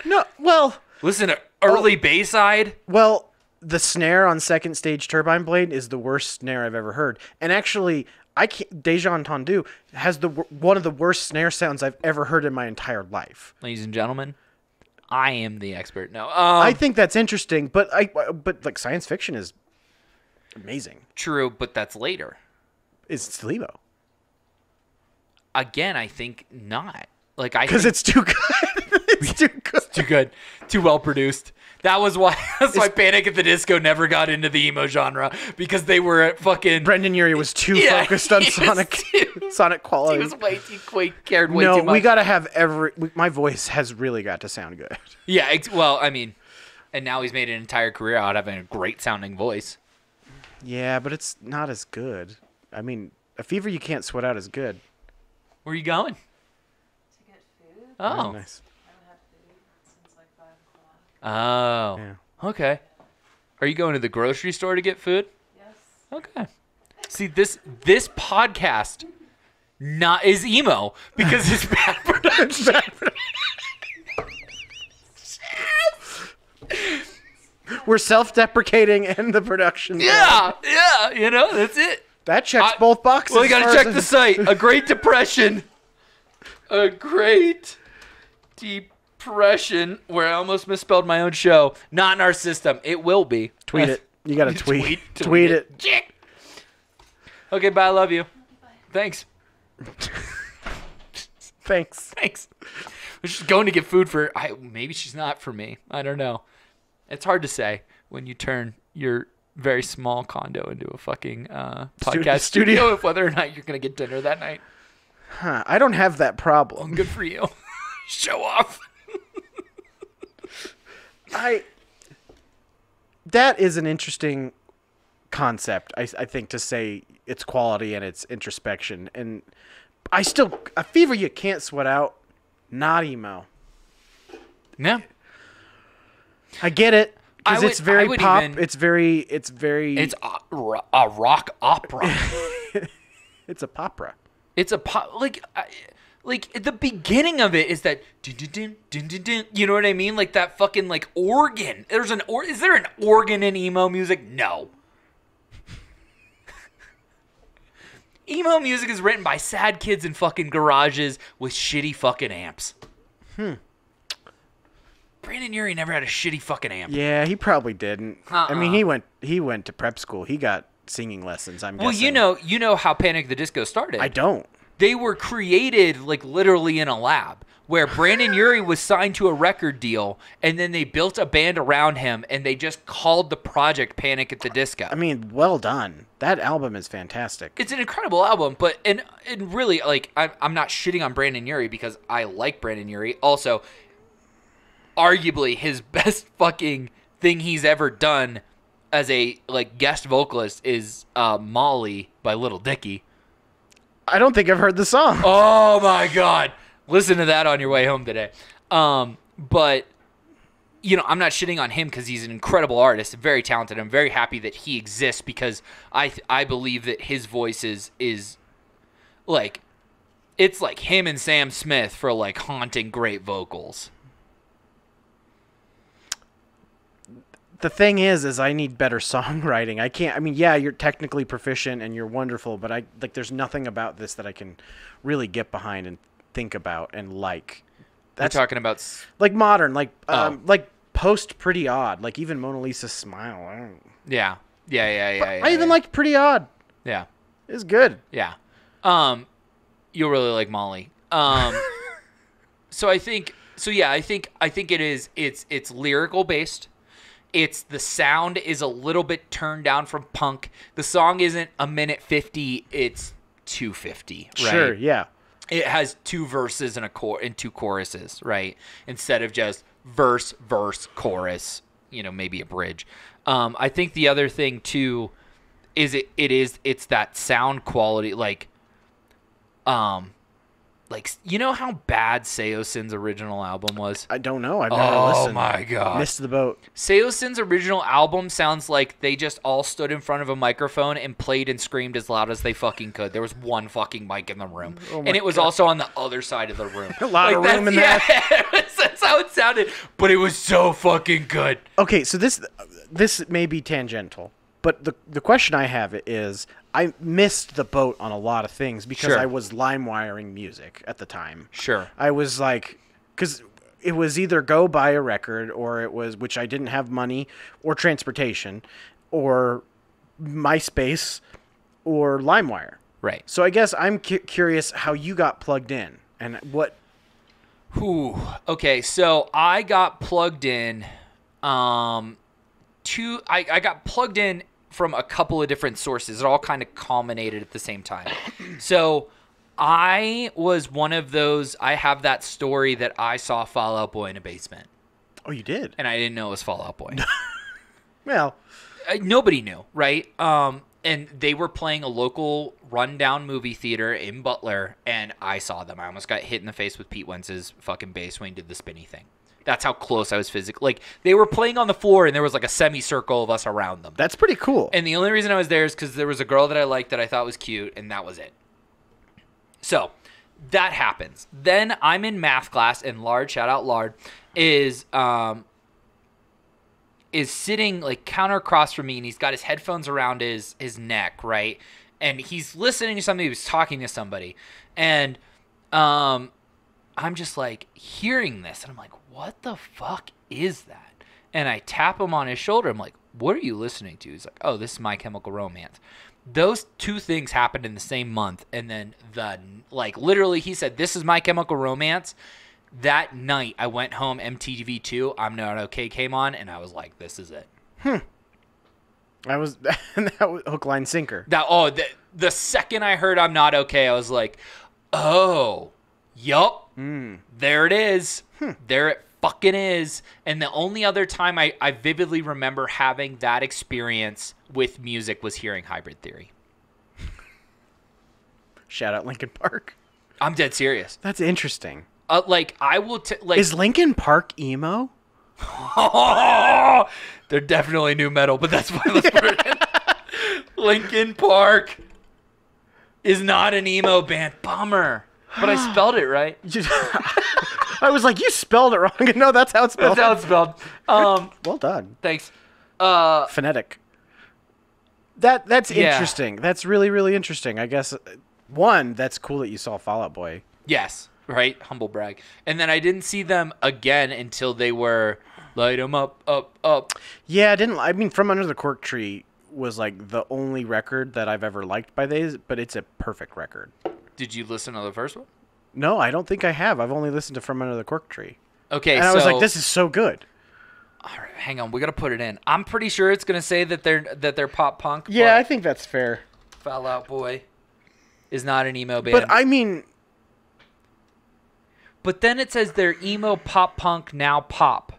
No, well... Listen to early Bayside. Well, the snare on Second Stage Turbine Blade is the worst snare I've ever heard. And actually, I can't. Deja Entendu has one of the worst snare sounds I've ever heard in my entire life. Ladies and gentlemen, I am the expert. No, I think that's interesting, but like science fiction is amazing. true, but that's later. It's emo Again, I think not. Like I because think it's too good. It's too good. too good, too well produced. That's why Panic at the Disco never got into the emo genre, because they were at fucking Brendan Urie was too focused on sonic quality. He was cared way No, too much. we gotta have my voice has really got to sound good. Yeah, well, I mean, and now he's made an entire career out of having a great sounding voice. Yeah, but it's not as good. I mean, A Fever You Can't Sweat Out is good. Where are you going? To get food? Oh. Nice. I haven't had food since like 5 o'clock. Oh. Yeah. Okay. Are you going to the grocery store to get food? Yes. Okay. See, this podcast is emo because it's bad production. We're self-deprecating and the production. Yeah, that's it. That checks both boxes. Well, you got to check the site. A Great Depression. A Great Depression, where I almost misspelled my own show. Not in our system. It will be. Tweet it. You got to tweet it. Okay, bye. I love you. Thanks. Thanks. She's going to get food maybe she's not for me. I don't know. It's hard to say when you turn your very small condo into a fucking podcast studio of whether or not you're going to get dinner that night. Huh, I don't have that problem. Good for you. Show off. That is an interesting concept, I think, to say its quality and its introspection. And A Fever You Can't Sweat Out, not emo. Yeah. I get it. Because it's very pop. It's a rock opera. It's a popra. It's a pop, like the beginning of it is that dun, dun, dun, dun, dun, dun, you know what I mean? Like that fucking like organ. Is there an organ in emo music? No. Emo music is written by sad kids in fucking garages with shitty fucking amps. Brandon Urie never had a shitty fucking amp. Yeah, he probably didn't. I mean, he went to prep school. He got singing lessons, I'm guessing. Well, you know how Panic at the Disco started. I don't. They were created like literally in a lab where Brandon Urie was signed to a record deal, and then they built a band around him, and they just called the project Panic at the Disco. I mean, well done. That album is fantastic. It's an incredible album, but and really, like, I'm not shitting on Brandon Urie because I like Brandon Urie. Also, arguably his best fucking thing he's ever done as a like guest vocalist is Molly by Little Dicky. I don't think I've heard the song. Oh my god. Listen to that on your way home today. But you know, I'm not shitting on him because he's an incredible artist, very talented. I'm very happy that he exists because I believe that his voice is like, it's like him and Sam Smith for like haunting great vocals. The thing is I need better songwriting. I mean, yeah, you're technically proficient and you're wonderful, but there's nothing about this that I can really get behind and think about and like. That's talking about like modern, like post Pretty Odd, like even Mona Lisa's Smile. Yeah. I even liked Pretty Odd. Yeah. It's good. Yeah. You'll really like Molly. So I think it is. It's lyrical based. It's the sound is a little bit turned down from punk. The song isn't a minute 50. It's 2:50. Right? Sure. Yeah. It has two verses and two choruses, right? Instead of just verse, chorus. You know, maybe a bridge. I think the other thing too is it's that sound quality, like you know how bad Seosin's original album was? I don't know. I've never listened. Oh my god. Missed the boat. Seosin's original album sounds like they just all stood in front of a microphone and played and screamed as loud as they fucking could. There was one fucking mic in the room. And it was also on the other side of the room. A lot of room in that. Yeah, that's how it sounded. But it was so fucking good. Okay, so this may be tangential, But the question I have is, I missed the boat on a lot of things because Sure. I was LimeWiring music at the time. Sure. I was like, because it was either go buy a record, or it was, which I didn't have money or transportation, or MySpace or LimeWire. Right. So I guess I'm curious how you got plugged in and what. Ooh. Okay, so I got plugged in. I got plugged in from a couple of different sources. It all kind of culminated at the same time. So I was one of those. I have that story that I saw Fall Out Boy in a basement, Oh, you did? and I didn't know it was Fall Out Boy. Well, Nobody knew, right? And they were playing a local rundown movie theater in Butler, and I saw them. I almost got hit in the face with Pete Wentz's fucking bass when he did the spinny thing. That's how close I was physically. Like, they were playing on the floor, and there was like a semicircle of us around them. that's pretty cool. And the only reason I was there is because there was a girl that I liked that I thought was cute, and that was it. So that happens. Then I'm in math class, and Lard, shout out Lard, is sitting like counter across from me, and he's got his headphones around his neck, right? And he's listening to something. He was talking to somebody, and I'm just like hearing this, and I'm like, what the fuck is that? And I tap him on his shoulder. I'm like, what are you listening to? He's like, oh, this is My Chemical Romance. Those two things happened in the same month, and then literally he said, this is My Chemical Romance. That night I went home, MTV2, I'm Not Okay came on, and I was like, this is it. that was hook, line, sinker. The second I heard I'm Not Okay, I was like, oh, yup, there it is. There it fucking is. And the only other time I vividly remember having that experience with music was hearing Hybrid Theory. Shout out Linkin Park. I'm dead serious. That's interesting. I will Is Linkin Park emo? they're definitely new metal, but that's fine. Let's put it in. Linkin Park is not an emo band. Bummer. But I spelled it right. I was like, you spelled it wrong. No, that's how it's spelled. That's how it's spelled. Well done. Thanks. Phonetic. That's Yeah. interesting. That's really, really interesting. I guess, one, that's cool that you saw Fall Out Boy. Yes. Right? Humble brag. And then I didn't see them again until they were Light 'em up, up, up. Yeah, I mean, From Under the Cork Tree was like the only record that I've ever liked by these, but it's a perfect record. Did you listen to the first one? No, I don't think I have. I've only listened to From Under the Cork Tree. Okay, And I was like, this is so good. All right, hang on. We got to put it in. I'm pretty sure it's going to say that they're pop punk. Yeah, I but think that's fair. Fall Out Boy is not an emo band. But I mean, But then it says they're emo pop punk, now pop.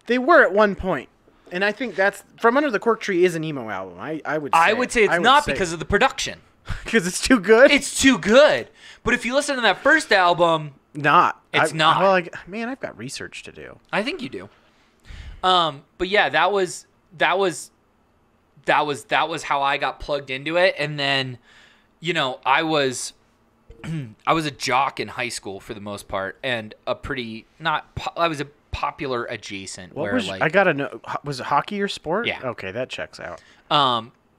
they were at one point. And I think that's From Under the Cork Tree is an emo album. I would say it's not because of the production. because it's too good. It's too good. But if you listen to that first album, not. It's not. Well, man, I've got research to do. I think you do. But yeah, that was how I got plugged into it. And then, I was a jock in high school for the most part, and I was a popular adjacent. I gotta know. Was it hockey or sport? Yeah. Okay, that checks out.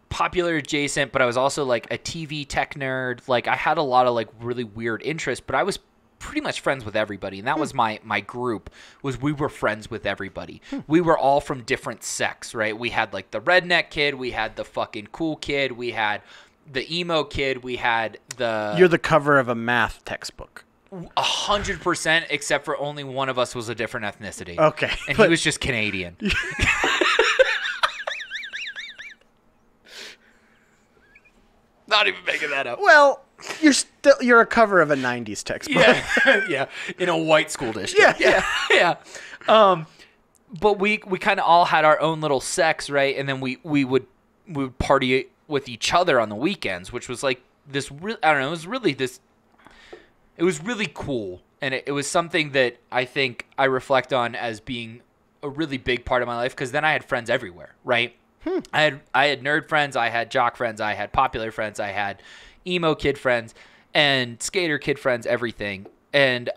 Popular adjacent, but I was also like a TV tech nerd. Like, I had a lot of like really weird interests, but I was pretty much friends with everybody, and that was my group. We were friends with everybody. We were all from different sects, right? We had like the redneck kid, we had the fucking cool kid, we had the emo kid, we had the. You're the cover of a math textbook. 100%, except for only one of us was a different ethnicity. Okay, and he was just Canadian. Not even making that up. Well, you're a cover of a '90s textbook. Yeah, yeah, in a white school district. Yeah. But we kind of all had our own little sects, right? And then we would party with each other on the weekends, which was like this. I don't know. It was really cool, and it was something that I think I reflect on as being a really big part of my life, because then I had friends everywhere, right? I had nerd friends, I had jock friends, I had popular friends, I had emo kid friends, and skater kid friends, everything. And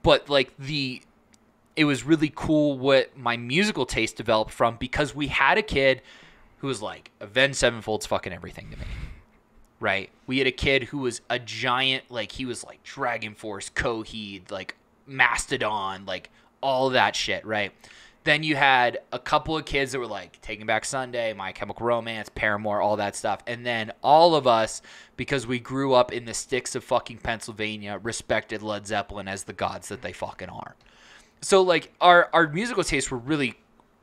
but like it was really cool what my musical taste developed from, because we had a kid who was like, Avenged Sevenfold's fucking everything to me. Right? We had a kid who was a giant, like, he was like Dragon Force, Coheed, like Mastodon, like all that shit, right? Then you had a couple of kids that were like Taking Back Sunday, My Chemical Romance, Paramore, all that stuff. And then all of us, because we grew up in the sticks of fucking Pennsylvania, respected Led Zeppelin as the gods that they fucking are. So, like, our musical tastes were really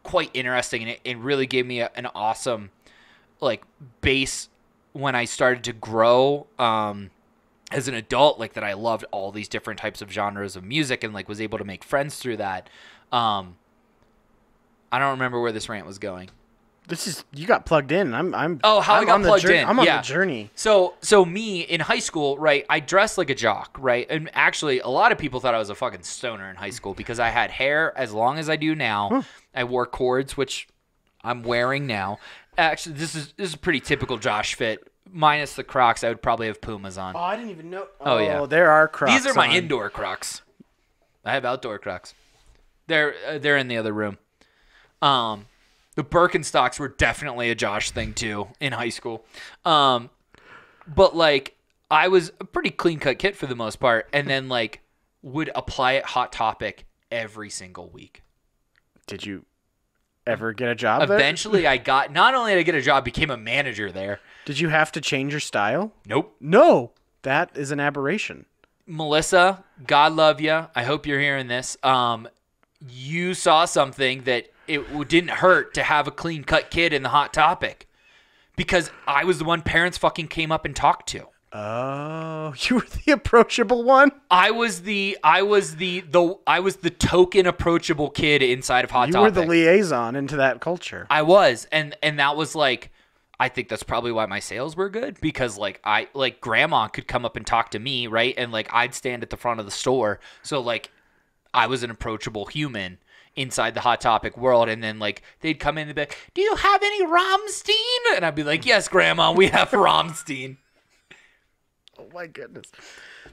quite interesting, and it really gave me an awesome, like, base when I started to grow as an adult, like, that I loved all these different types of genres of music and, like, was able to make friends through that. I don't remember where this rant was going. You got plugged in. I'm I got plugged in. I'm on the journey. So me in high school, right, I dressed like a jock, right? And actually a lot of people thought I was a fucking stoner in high school because I had hair as long as I do now. Huh. I wore cords, which I'm wearing now. Actually, this is a pretty typical Josh fit. Minus the Crocs, I would probably have Pumas on. Oh, I didn't even know. Oh yeah. There are Crocs. These are my indoor Crocs. I have outdoor Crocs. They're in the other room. The Birkenstocks were definitely a Josh thing too in high school. But like I was a pretty clean cut kid for the most part, and then like would apply at Hot Topic every single week. Did you ever get a job there? Eventually not only did I get a job, became a manager there. Did you have to change your style? Nope. No. That is an aberration. Melissa, God love you. I hope you're hearing this. You saw something that it didn't hurt to have a clean-cut kid in the Hot Topic because I was the one parents fucking came up and talked to. Oh, you were the approachable one? I was the token approachable kid inside of Hot Topic. You were the liaison into that culture. I was, and that was like, I think that's probably why my sales were good because like grandma could come up and talk to me, right? And like I'd stand at the front of the store. So like I was an approachable human inside the Hot Topic world, and then like they'd come in and be like, "Do you have any Rammstein?" And I'd be like, "Yes, Grandma, we have Rammstein." Oh my goodness,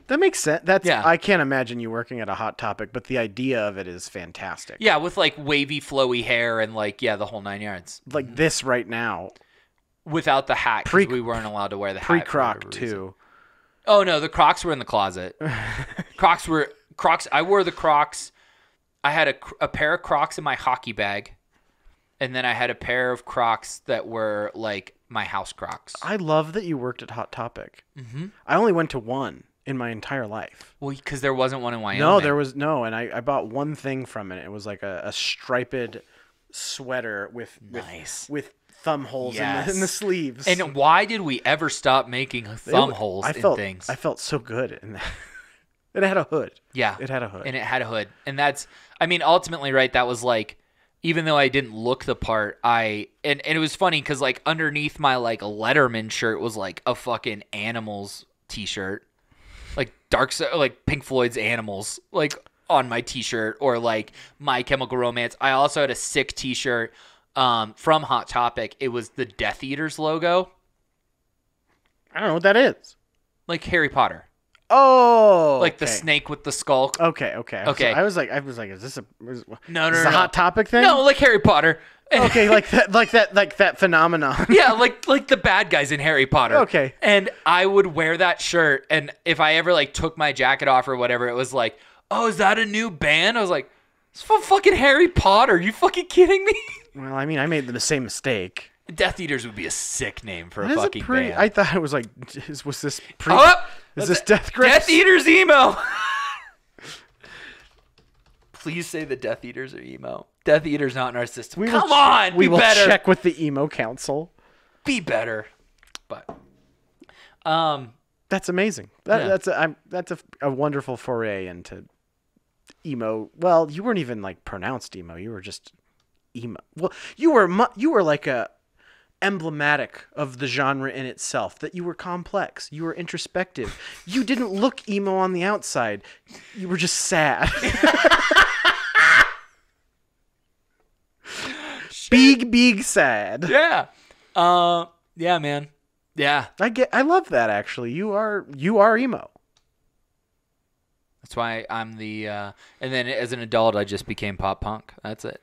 that makes sense. I can't imagine you working at a Hot Topic, but the idea of it is fantastic. Yeah, with like wavy, flowy hair and like the whole 9 yards. Like this right now, without the hat because we weren't allowed to wear the hat. Pre-Croc too. Oh no, the Crocs were in the closet. Crocs. I wore the Crocs. I had a pair of Crocs in my hockey bag, and then I had a pair of Crocs that were like my house Crocs. I love that you worked at Hot Topic. Mm-hmm. I only went to one in my entire life. Well, because there wasn't one in Wyoming. No, there was no, and I bought one thing from it. It was like a striped sweater with thumb holes in the sleeves. And why did we ever stop making thumb holes in things? I felt so good in that. It had a hood. Yeah. It had a hood. And it had a hood. And that's, I mean, ultimately, right, that was like, even though I didn't look the part, and it was funny because like underneath my like Letterman shirt was like a fucking Animals t-shirt. Like like Pink Floyd's Animals, like on my t-shirt, or like My Chemical Romance. I also had a sick t-shirt from Hot Topic. It was the Death Eaters logo. I don't know what that is. Like Harry Potter. Oh, like the snake with the skull. Okay. Okay. I was like, is this a no, a Hot Topic thing? No, like Harry Potter. Okay, like that phenomenon. Yeah, like the bad guys in Harry Potter. Okay. And I would wear that shirt, and if I ever like took my jacket off or whatever, it was like, oh, is that a new band? I was like, it's from fucking Harry Potter. Are you fucking kidding me? Well, I mean, I made the same mistake. Death Eaters would be a sick name for a fucking band. I thought it was like, was this is this Death Grips? Death Eaters emo. Please say the Death Eaters are emo. Death Eaters not in our system. Come on, we be will better. Check with the emo council. Be better. But that's amazing. That's a wonderful foray into emo. Well, you weren't even like pronounced emo. You were just emo. Well, you were like a emblematic of the genre in itself, that you were complex, you were introspective, you didn't look emo on the outside, you were just sad. big sad. Yeah. Yeah, man. Yeah. I love that, actually. You are emo. That's why I'm the and then as an adult I just became pop punk. That's it.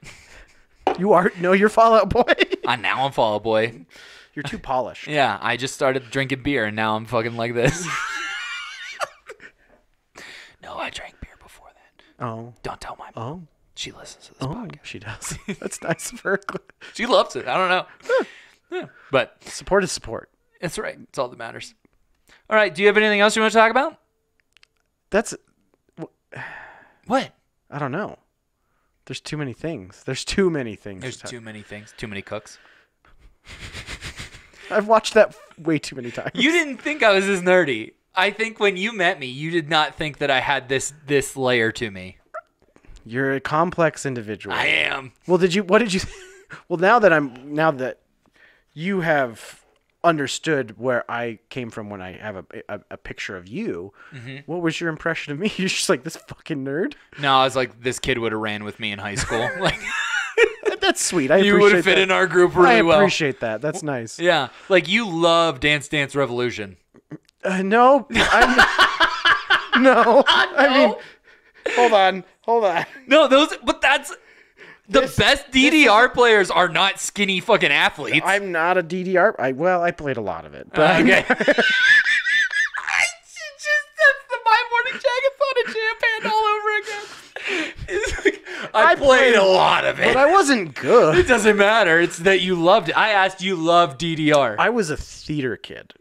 You're Fall Out Boy. Now I'm Fall Out Boy. You're too polished. Yeah, I just started drinking beer, and now I'm fucking like this. No, I drank beer before that. Oh. Don't tell my mom. Oh. She listens to this podcast. She does. That's nice of her. She loves it. I don't know. Yeah. But Support is support. it's right. It's all that matters. All right. Do you have anything else you want to talk about? That's... What? I don't know. There's too many things. There's too many things. There's too many things. Too many cooks. I've watched that way too many times. You didn't think I was this nerdy. I think when you met me, you did not think that I had this layer to me. You're a complex individual. I am. Well, what did you... Well, now that you have understood where I came from when I have a picture of you, what was your impression of me? You're just like, this fucking nerd? No, I was like, this kid would have ran with me in high school. Like, That's sweet. I you appreciate would have fit that. in our group really well. I appreciate that. That's nice. Yeah. Like, you love Dance Dance Revolution. No. No. I mean, hold on. No, but that's... The best DDR players are not skinny fucking athletes. I'm not a DDR. I played a lot of it. But Okay. That's the My Morning Jacket Thought of Japan all over again. It's like, I played a lot of it. But I wasn't good. It doesn't matter. It's that you loved it. I asked you love DDR. I was a theater kid.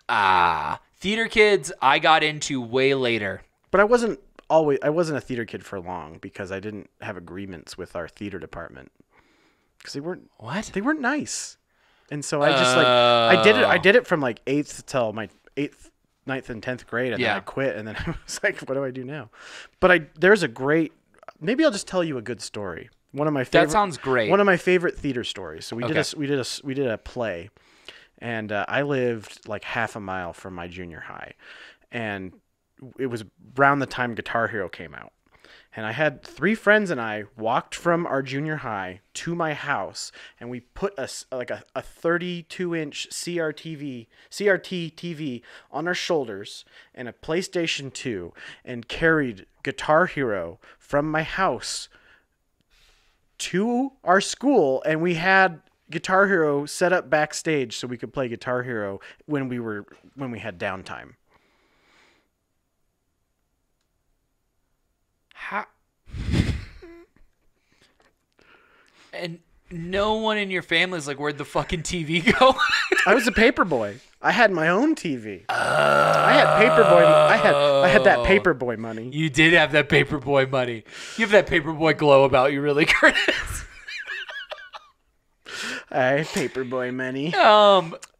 Theater kids I got into way later. But I wasn't a theater kid for long because I didn't have agreements with our theater department because they weren't nice, and so I just I did it from like 8th till my 8th, 9th, and 10th grade, and then I quit, and then I was like, what do I do now? But there's a great, maybe I'll just tell you a good story. One of my favorite. That sounds great. One of my favorite theater stories. So we did a play, and I lived like half a mile from my junior high, and it was around the time Guitar Hero came out. And I had 3 friends and I walked from our junior high to my house, and we put a 32-inch CRT TV on our shoulders and a PlayStation 2 and carried Guitar Hero from my house to our school, and we had Guitar Hero set up backstage so we could play Guitar Hero when we had downtime. And no one in your family is like, where'd the fucking TV go? I was a paper boy. I had my own TV. I had Paperboy. I had that Paperboy money. You did have that Paperboy money. You have that Paperboy glow about you, really, Curtis. I had Paperboy money.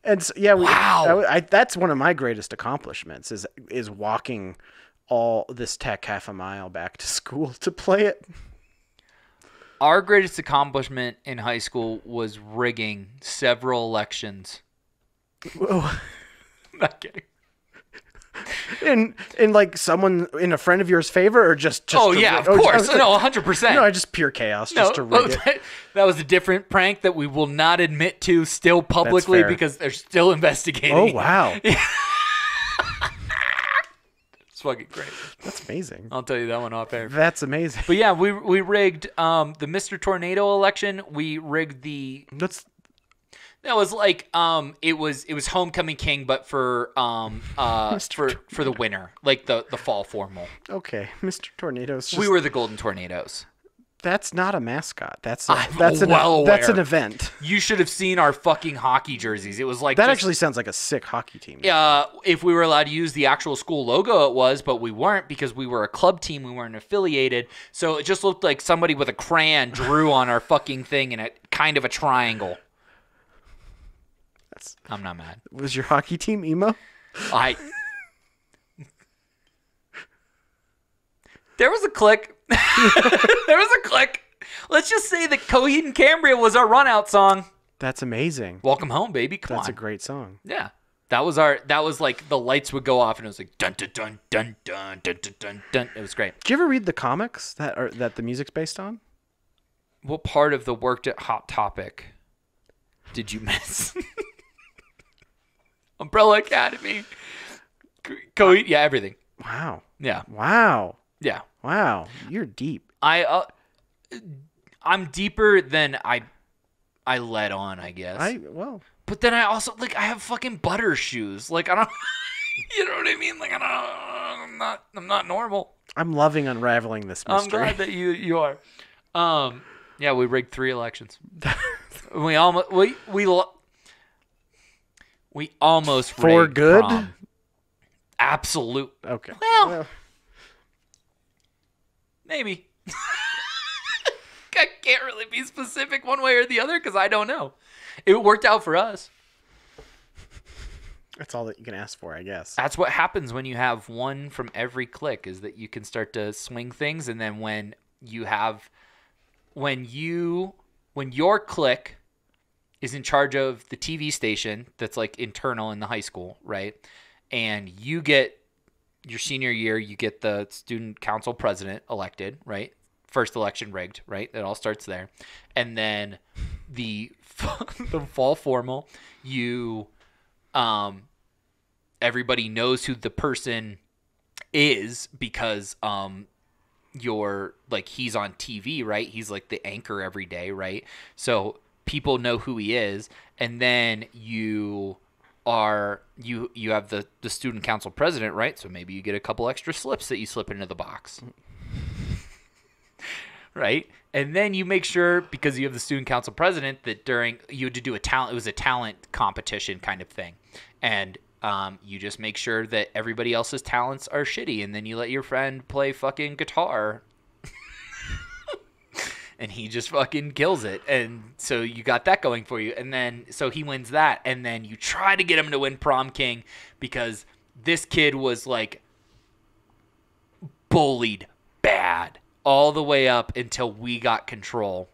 And so, yeah, wow. That's one of my greatest accomplishments is walking all this tech half a mile back to school to play it. Our greatest accomplishment in high school was rigging several elections. Whoa. I'm not kidding. In like someone in a friend of yours' favor, or just oh yeah, of course. No, 100%. No, just pure chaos, just to rig it. That was a different prank that we will not admit to still publicly because they're still investigating. Oh wow. Fucking great. That's amazing. I'll tell you that one off air. That's amazing. But yeah, we rigged the Mr. Tornado election. We rigged that was like it was Homecoming King, but for for the winter, like the fall formal. Okay, Mr. Tornado's. We were the Golden Tornadoes. That's not a mascot. That's an event. You should have seen our fucking hockey jerseys. It was like that actually sounds like a sick hockey team. If we were allowed to use the actual school logo, it was, but we weren't because we were a club team. We weren't affiliated, so it just looked like somebody with a crayon drew on our fucking thing in a kind of a triangle. I'm not mad. Was your hockey team emo? There was a click. There was a click. Let's just say that Coheed and Cambria was our run-out song. That's amazing. Welcome home, baby. Come on. That's a great song. Yeah. That was like the lights would go off and it was like dun dun dun dun dun dun dun dun dun. It was great. Did you ever read the comics that the music's based on? What part of the Worked at Hot Topic did you miss? Umbrella Academy. Coheed, yeah, everything. Wow. Yeah. Wow. Yeah. Wow. You're deep. I'm deeper than I let on, I guess. Well, But then I also like I have fucking butter shoes. Like I don't, you know what I mean? Like I'm not normal. I'm loving unraveling this mystery. I'm glad that you are. Yeah, we rigged 3 elections. we almost we almost For rigged good? prom. Absolute. Okay. Well, maybe. I can't really be specific one way or the other because I don't know. It worked out for us. That's all that you can ask for, I guess. That's what happens when you have one from every clique, is that you can start to swing things. And then when your clique is in charge of the TV station that's like internal in the high school, right? And you get your senior year, you get the student council president elected, right? First election rigged, right? It all starts there. And then the fall formal, everybody knows who the person is because you're like, he's on TV, right? He's like the anchor every day, right? So people know who he is. And then you have the student council president, right? So maybe you get a couple extra slips that you slip into the box. Right? And then you make sure, because you have the student council president, that you had to do it was a talent competition kind of thing. And you just make sure that everybody else's talents are shitty, and then you let your friend play fucking guitar. And he just fucking kills it. And so you got that going for you. And then, so he wins that. And then you try to get him to win prom king because this kid was like bullied bad all the way up until we got control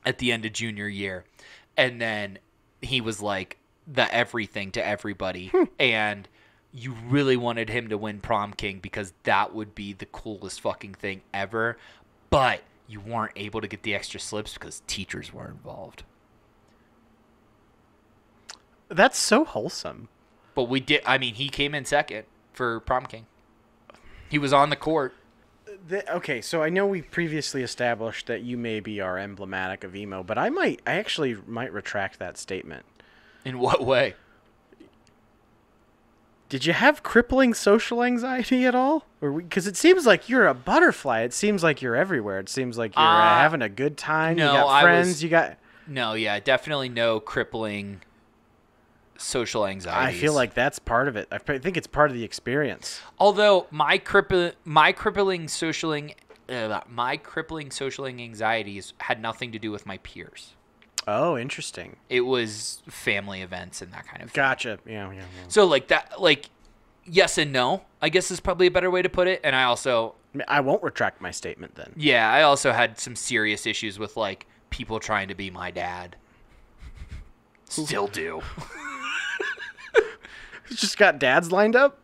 at the end of junior year. And then he was like the everything to everybody. And you really wanted him to win prom king because that would be the coolest fucking thing ever. But you weren't able to get the extra slips because teachers were involved. That's so wholesome. But we did. I mean, he came in second for prom king. He was on the court. Okay, so I know we previously established that you maybe are emblematic of emo, but I actually might retract that statement. In what way? Did you have crippling social anxiety at all? Because it seems like you're a butterfly. It seems like you're everywhere. It seems like you're having a good time. No, you got friends. No, yeah, definitely no crippling social anxiety. I feel like that's part of it. I think it's part of the experience. Although my crippling social anxieties had nothing to do with my peers. Oh, interesting. It was family events and that kind of thing. Gotcha. Yeah. So like that, like yes and no, I guess is probably a better way to put it. And I won't retract my statement then. Yeah, I also had some serious issues with like people trying to be my dad. Still do. Just got dads lined up?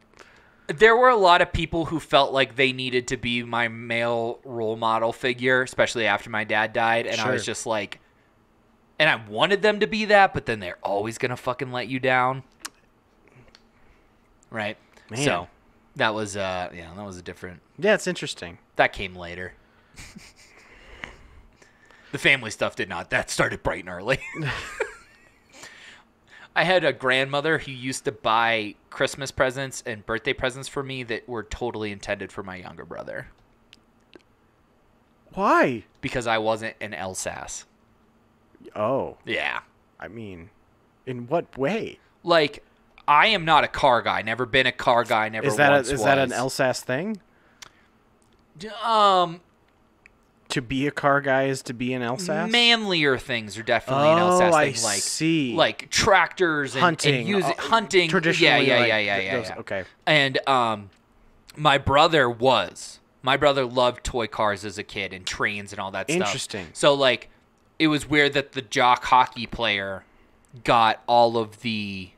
There were a lot of people who felt like they needed to be my male role model figure, especially after my dad died. And Sure. I was just like, and I wanted them to be that, but then they're always going to fucking let you down. Right? Man. So that was, that was a different. Yeah, it's interesting. That came later. The family stuff did not. That started bright and early. I had a grandmother who used to buy Christmas presents and birthday presents for me that were totally intended for my younger brother. Why? Because I wasn't an Elsass. Oh. Yeah. I mean, in what way? Like, I am not a car guy. Never been a car guy. Never Is that once was. is that an Elsass thing? To be a car guy is to be an Elsass? Manlier things are definitely an Elsass I thing. Like, see. Like tractors and Hunting. Hunting. Traditionally, Yeah. Okay. And my brother loved toy cars as a kid and trains and all that stuff. Interesting. So like, it was weird that the jock hockey player got all of the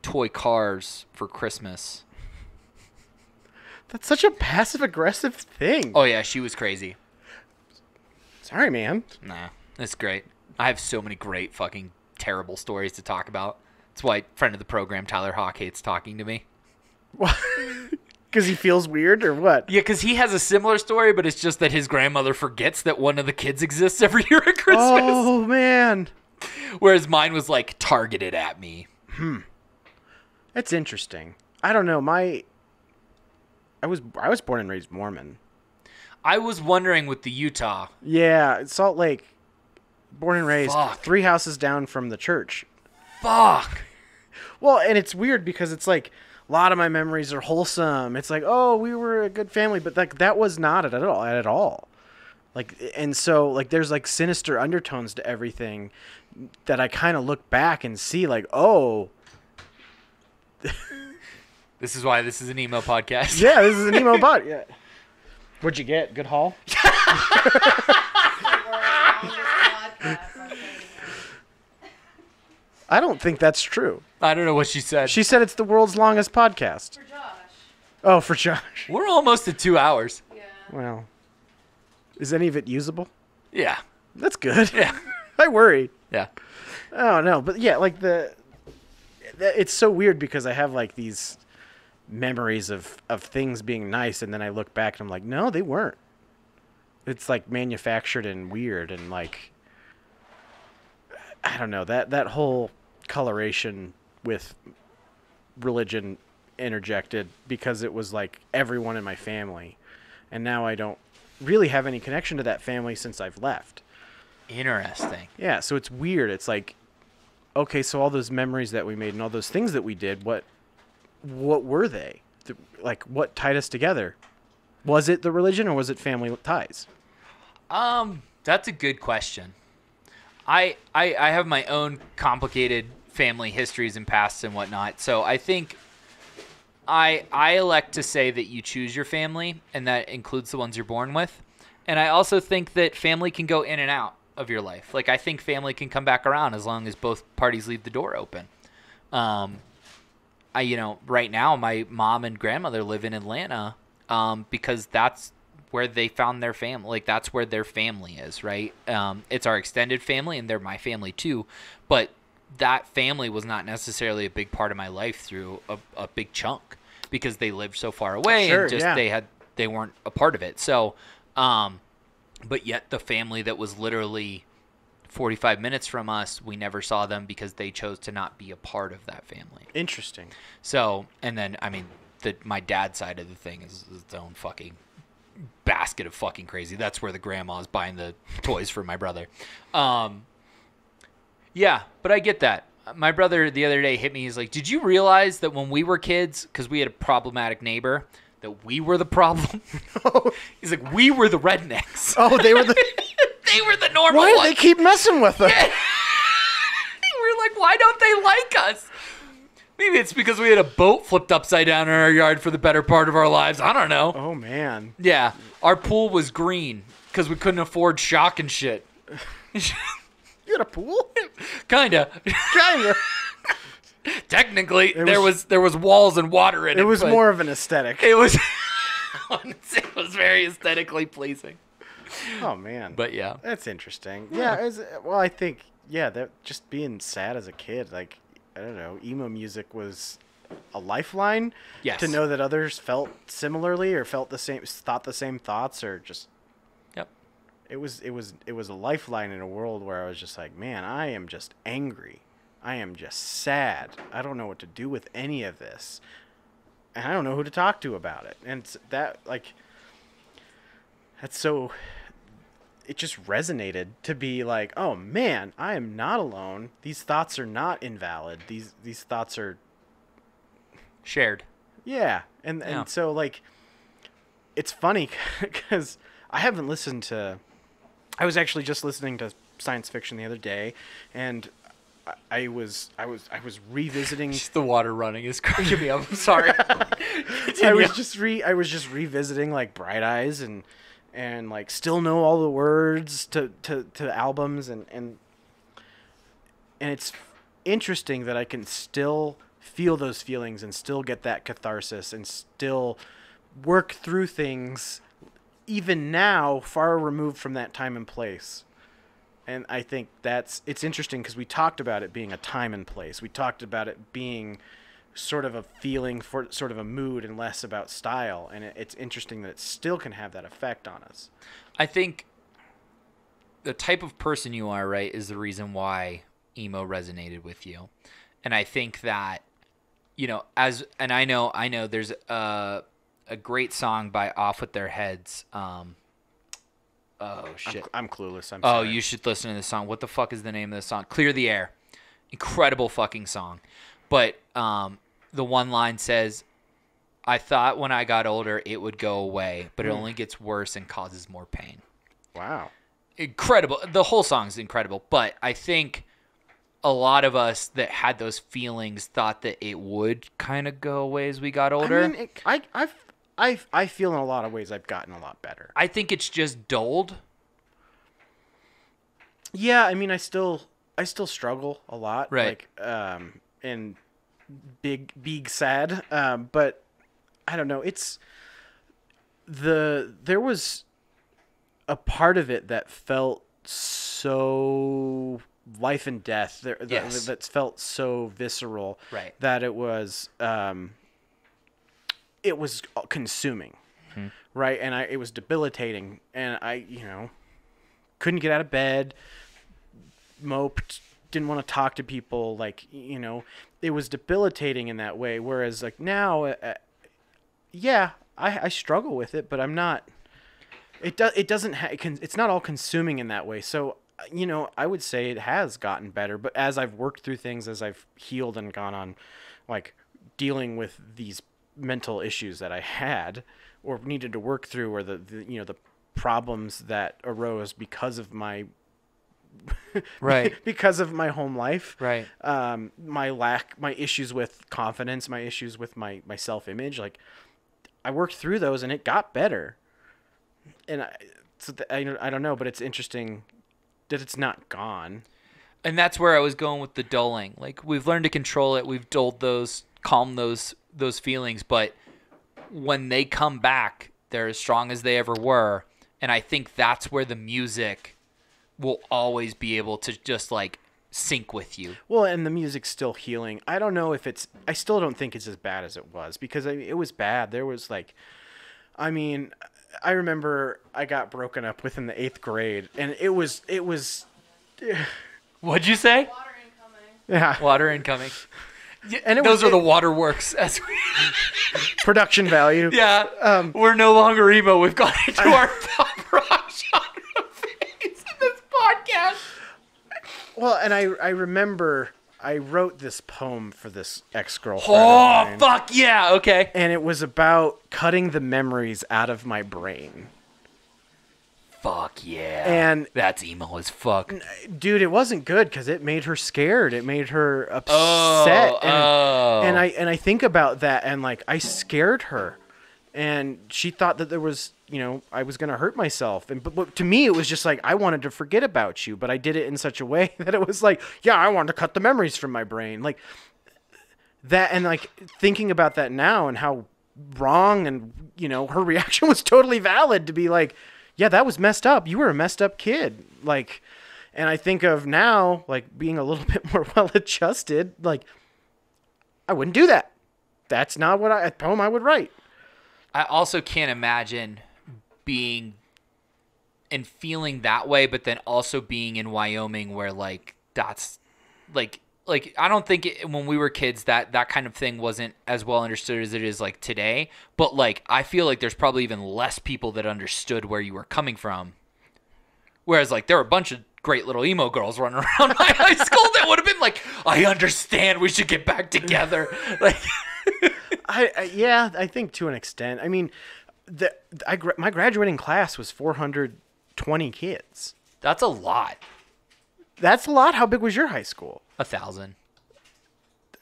toy cars for Christmas. That's such a passive-aggressive thing. Oh yeah, she was crazy. Sorry, man. Nah, that's great. I have so many great fucking terrible stories to talk about. That's why friend of the program, Tyler Hawk, hates talking to me. Because he feels weird or what? Yeah, because he has a similar story, but it's just that his grandmother forgets that one of the kids exists every year at Christmas. Oh, man. Whereas mine was like targeted at me. It's interesting. I don't know. I was born and raised Mormon. I was wondering with the Utah. Yeah, Salt Lake. Born and raised. Fuck. 3 houses down from the church. Fuck. Well, and it's weird because it's like a lot of my memories are wholesome. It's like, oh, we were a good family, but like that was not it at all. Like, and so like there's like sinister undertones to everything that I kind of look back and see like, oh, This is why this is an emo podcast. yeah, this is an emo bot. Yeah. What'd you get? Good haul? I don't think that's true. I don't know what she said. She said it's the world's longest podcast. For Josh. Oh, for Josh. We're almost at 2 hours. Yeah. Well, is any of it usable? Yeah. That's good. Yeah. I worry. Yeah. Oh no, but yeah, like it's so weird because I have like these memories of things being nice, and then I look back and I'm like, no, they weren't. It's like manufactured and weird, and like I don't know, that whole coloration with religion interjected because it was like everyone in my family, and now I don't really have any connection to that family since I've left. Interesting. Yeah, so it's weird. It's like, okay, so all those memories that we made and all those things that we did, what were they? Like, what tied us together? Was it the religion or was it family ties? That's a good question. I have my own complicated family histories and pasts and whatnot, so I think I elect to say that you choose your family, and that includes the ones you're born with. And I also think that family can go in and out of your life. Like, I think family can come back around as long as both parties leave the door open. Right now, my mom and grandmother live in Atlanta because that's where they found their family. Like, that's where their family is, right? It's our extended family, and they're my family too. But that family was not necessarily a big part of my life through a big chunk because they lived so far away Sure, and just yeah. they weren't a part of it. So, but yet the family that was literally 45 minutes from us, we never saw them because they chose to not be a part of that family. Interesting. So, and then, I mean, my dad's side of the thing is its own fucking basket of fucking crazy. That's where the grandma's buying the toys for my brother. Yeah, but I get that. My brother the other day hit me. He's like, did you realize that when we were kids, because we had a problematic neighbor, that we were the problem? He's like, we were the rednecks. Oh, they were the... They were the normal Why do ones. they keep messing with us? We're like, why don't they like us? Maybe it's because we had a boat flipped upside down in our yard for the better part of our lives. I don't know. Oh, man. Yeah, our pool was green because we couldn't afford shock and shit. You had a pool? Kinda. Kind of. Technically, there was walls and water in it. It was but more of an aesthetic. It was. It was very aesthetically pleasing. Oh, man. But yeah. That's interesting. Yeah, well, I think, that just being sad as a kid, like, I don't know, emo music was a lifeline. Yes. To know that others felt similarly or thought the same thoughts, or just... Yep. It was a lifeline in a world where I was just like, man, I am just angry. I am just sad. I don't know what to do with any of this. And I don't know who to talk to about it. And that, like, that's so... It just resonated to be like, oh, man, I am not alone. These thoughts are not invalid. These thoughts are... Shared. Yeah. And so, like, it's funny because I haven't listened to... I was actually just listening to science fiction the other day, and I was revisiting... Just the water running is cracking me up. I'm sorry. I was just revisiting, like, Bright Eyes and like still know all the words to albums, and it's interesting that I can still feel those feelings and still get that catharsis and still work through things even now, far removed from that time and place. And I think it's interesting because we talked about it being a time and place. We talked about it being sort of a feeling, for sort of a mood, and less about style. And it's interesting that it still can have that effect on us. I think the type of person you are, right, is the reason why emo resonated with you. And I think that, I know there's a great song by Off With Their Heads. Oh shit. I'm clueless. I'm Oh, sorry. you should listen to this song. What the fuck is the name of the song? Clear the Air. Incredible fucking song. But the one line says, I thought when I got older it would go away, but it only gets worse and causes more pain. Wow. Incredible. The whole song is incredible, but I think a lot of us that had those feelings thought that it would kind of go away as we got older. I mean, I feel in a lot of ways I've gotten a lot better. I think it's just dulled. Yeah, I mean, I still struggle a lot. Right. Like, and big sad. But I don't know. There was a part of it that felt so life and death. Yes. That felt so visceral. Right. That it was consuming. Mm-hmm. Right. And it was debilitating. And I, couldn't get out of bed, moped, didn't want to talk to people. Like, it was debilitating in that way. Whereas like now, yeah, I struggle with it, but I'm not, it's not all consuming in that way. So, I would say it has gotten better, but as I've worked through things, as I've healed and gone on, like dealing with these mental issues that I had or needed to work through, or the problems that arose because of my Right. because of my home life, Right. My issues with confidence, my issues with my self-image, like I worked through those and it got better. And I don't know, but it's interesting that it's not gone. And that's where I was going with the dulling. Like, we've learned to control it. We've dulled those, calmed those feelings. But when they come back, they're as strong as they ever were. And I think that's where the music will always be able to just, like, sync with you. Well, and the music's still healing. I don't know if I still don't think it's as bad as it was, because it was bad. There was, like, I mean, I remember I got broken up with in the 8th grade, and it was. What'd you say? Water incoming. Yeah. Water incoming. And Those are the waterworks. As we production value. Yeah. We're no longer emo. We've gone into our pop rock genre phase in this podcast. Well, and I remember I wrote this poem for this ex-girlfriend. Oh, of mine, fuck yeah. Okay. and it was about cutting the memories out of my brain. Fuck yeah. And that's emo as fuck. dude, it wasn't good because it made her scared. It made her upset. And I think about that, and like I scared her, and she thought that there was, I was gonna hurt myself. And but to me, it was just like I wanted to forget about you, but I did it in such a way that it was like, yeah, I wanted to cut the memories from my brain, like that. And like thinking about that now and how wrong, and her reaction was totally valid to be like, yeah, that was messed up. You were a messed up kid. Like, and I think of now, like being a little bit more well-adjusted, like I wouldn't do that. That's not a poem I would write. I also can't imagine being and feeling that way, but then also being in Wyoming where like that's like I don't think when we were kids that kind of thing wasn't as well understood as it is like today. But like I feel like there's probably even less people that understood where you were coming from. Whereas like there were a bunch of great little emo girls running around my high school that would have been like, I understand, we should get back together. Like, I think to an extent. I mean, my graduating class was 420 kids. that's a lot. That's a lot. How big was your high school? 1,000.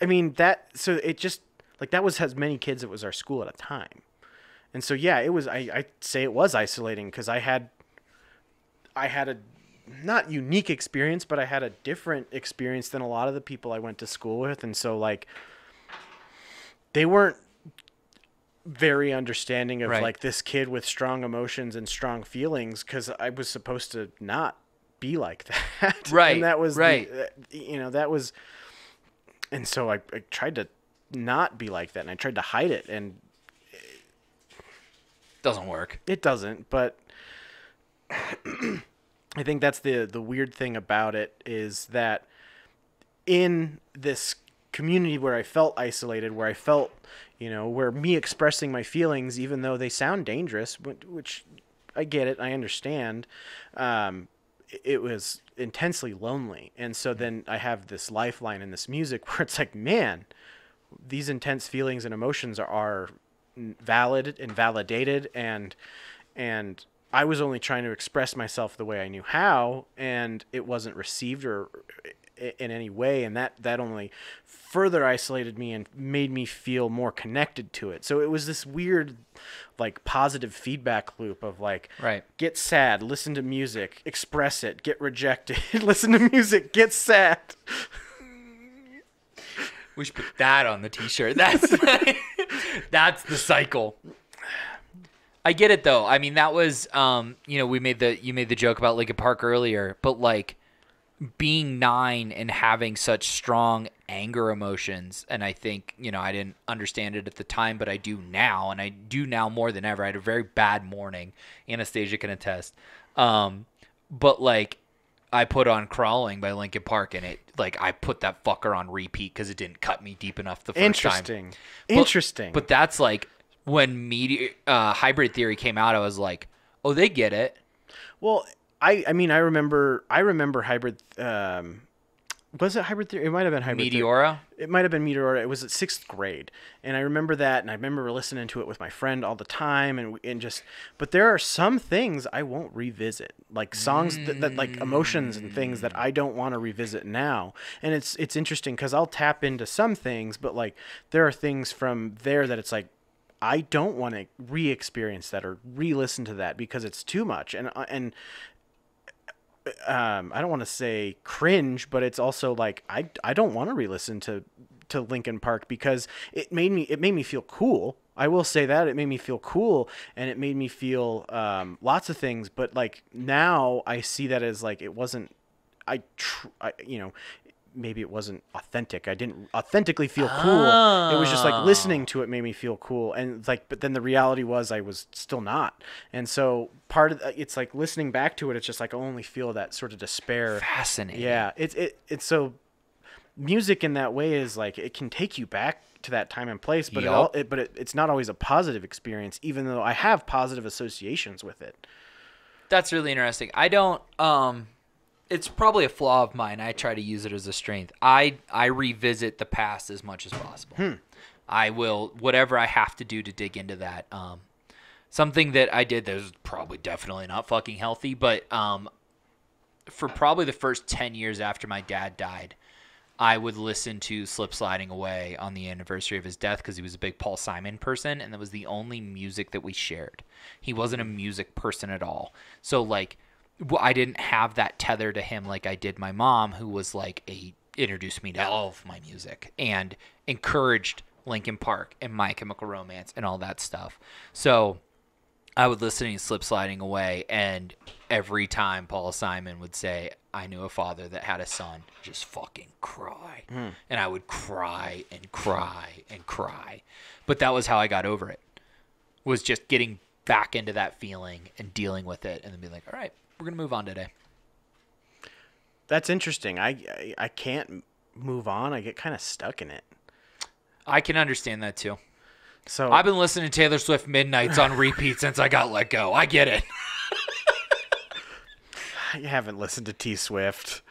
I mean, so it just, like, that was as many kids as it was our school at a time. And so, yeah, it was, I'd say it was isolating because I had a not unique experience, but I had a different experience than a lot of the people I went to school with. And so, like, they weren't very understanding of, Right. like, this kid with strong emotions and strong feelings, because I was supposed to not be like that. Right, And that was, right. that was, and so I tried to not be like that, and I tried to hide it, and Doesn't work. it doesn't, but I think that's the weird thing about it, is that in this community where I felt isolated, where I felt, where me expressing my feelings, even though they sound dangerous, which I get it, I understand, it was intensely lonely. And so then I have this lifeline in this music where it's like, man, these intense feelings and emotions are valid and validated, and I was only trying to express myself the way I knew how, and it wasn't received or in any way, and that only further isolated me and made me feel more connected to it. So it was this weird, like, positive feedback loop of like, Right. Get sad, listen to music, express it, get rejected, listen to music, get sad. We should put that on the t-shirt. That's the cycle. I get it though. I mean, that was you made the joke about Linkin Park earlier, but like being 9 and having such strong anger emotions, and I think, I didn't understand it at the time, but I do now, and I do now more than ever. I had a very bad morning. Anastasia can attest. But like I put on Crawling by Linkin Park, and I put that fucker on repeat because it didn't cut me deep enough the first time. Interesting. But that's like when Hybrid Theory came out, I was like, oh, they get it. Well, I mean, I remember Hybrid. Was it Hybrid Theory? It might have been Hybrid Meteora? Theory. It might have been Meteora. It was at 6th grade, and I remember that, and I remember listening to it with my friend all the time, and just. But there are some things I won't revisit, like songs that like emotions and things that I don't want to revisit now. And it's interesting because I'll tap into some things, but like there are things from there that it's like, I don't want to re-experience that or re-listen to that because it's too much. And I don't want to say cringe, but it's also like I don't want to re-listen to Linkin Park because it made me feel cool. I will say that it made me feel cool, and it made me feel lots of things. But like now I see that as like it wasn't. Maybe it wasn't authentic. I didn't authentically feel cool. It was just like listening to it made me feel cool. And like, but then the reality was I was still not. And so part of it's like listening back to it. It's just like, I only feel that sort of despair. Fascinating. Yeah. It's so music in that way is like, it can take you back to that time and place, but it's not always a positive experience, even though I have positive associations with it. That's really interesting. I don't, it's probably a flaw of mine. I try to use it as a strength. I revisit the past as much as possible. I will, whatever I have to do to dig into that. Something that I did that was probably definitely not fucking healthy, but for probably the first 10 years after my dad died, I would listen to Slip Sliding Away on the anniversary of his death because he was a big Paul Simon person, and that was the only music that we shared. He wasn't a music person at all. So, like, I didn't have that tether to him like I did my mom, who was like introduced me to all of my music and encouraged Linkin Park and My Chemical Romance and all that stuff. So I would listen to Slip Sliding Away, and every time Paul Simon would say, I knew a father that had a son, just fucking cry. And I would cry and cry and cry. But that was how I got over it, was just getting back into that feeling and dealing with it and then being like, all right, we're going to move on today. That's interesting. I can't move on. I get kind of stuck in it. I can understand that too. So I've been listening to Taylor Swift Midnights on repeat since I got let go. I get it. I haven't listened to T Swift.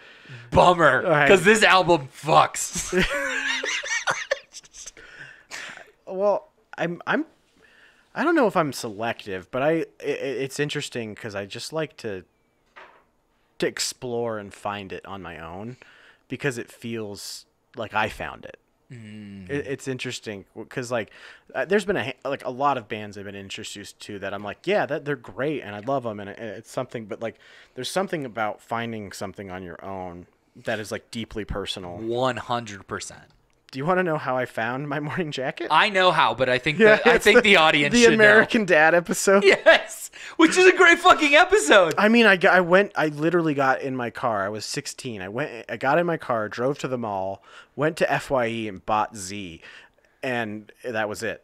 Bummer, because this album fucks. Well, I don't know if I'm selective, but it's interesting because I just like to explore and find it on my own because it feels like I found it. It's interesting because like there's been a lot of bands I've been introduced to that I'm like, yeah, they're great and I love them and it's something, but like there's something about finding something on your own that is like deeply personal. 100%. Do you want to know how I found My Morning Jacket? I know how, but I think the audience the should American know. Dad episode. Yes, which is a great fucking episode. I mean, I literally got in my car. I was 16. I got in my car, drove to the mall, went to FYE and bought Z, and that was it.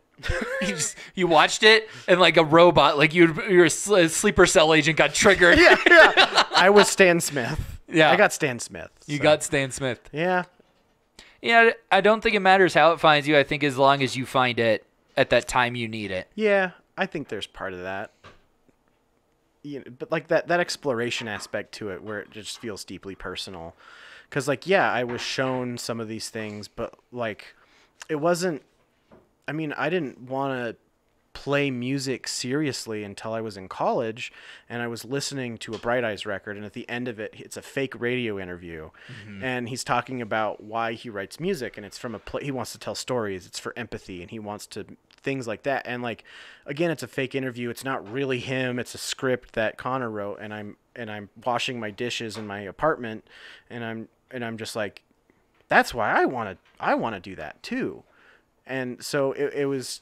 You watched it and like a robot, like your sleeper cell agent got triggered. Yeah. I was Stan Smith. Yeah, I got Stan Smith. You got Stan Smith. Yeah. Yeah, I don't think it matters how it finds you. I think as long as you find it at that time you need it. Yeah, I think there's part of that. You know, but like that exploration aspect to it where it just feels deeply personal. Cuz like yeah, I was shown some of these things, but like it wasn't I mean, I didn't want to play music seriously until I was in college, and I was listening to a Bright Eyes record, and at the end of it, it's a fake radio interview, and he's talking about why he writes music, and it's from he wants to tell stories, it's for empathy, and he wants to things like that, and like again, it's a fake interview, it's not really him, it's a script that Connor wrote, and I'm washing my dishes in my apartment, and I'm just like, that's why I want to do that too. And so it was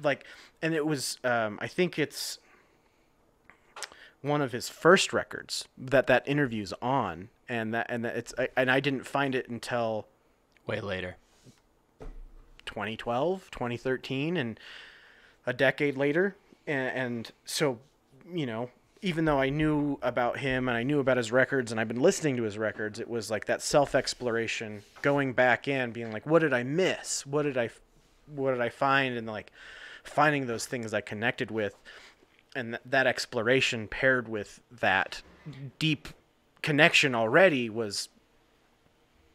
like, and it was, I think it's one of his first records that interview's on, and I didn't find it until Way later. 2012, 2013, and a decade later. And so, you know, even though I knew about him and I knew about his records and I've been listening to his records, it was like that self-exploration, going back in, being like, what did I miss? What did I find? And like finding those things I connected with, and that exploration paired with that deep connection already was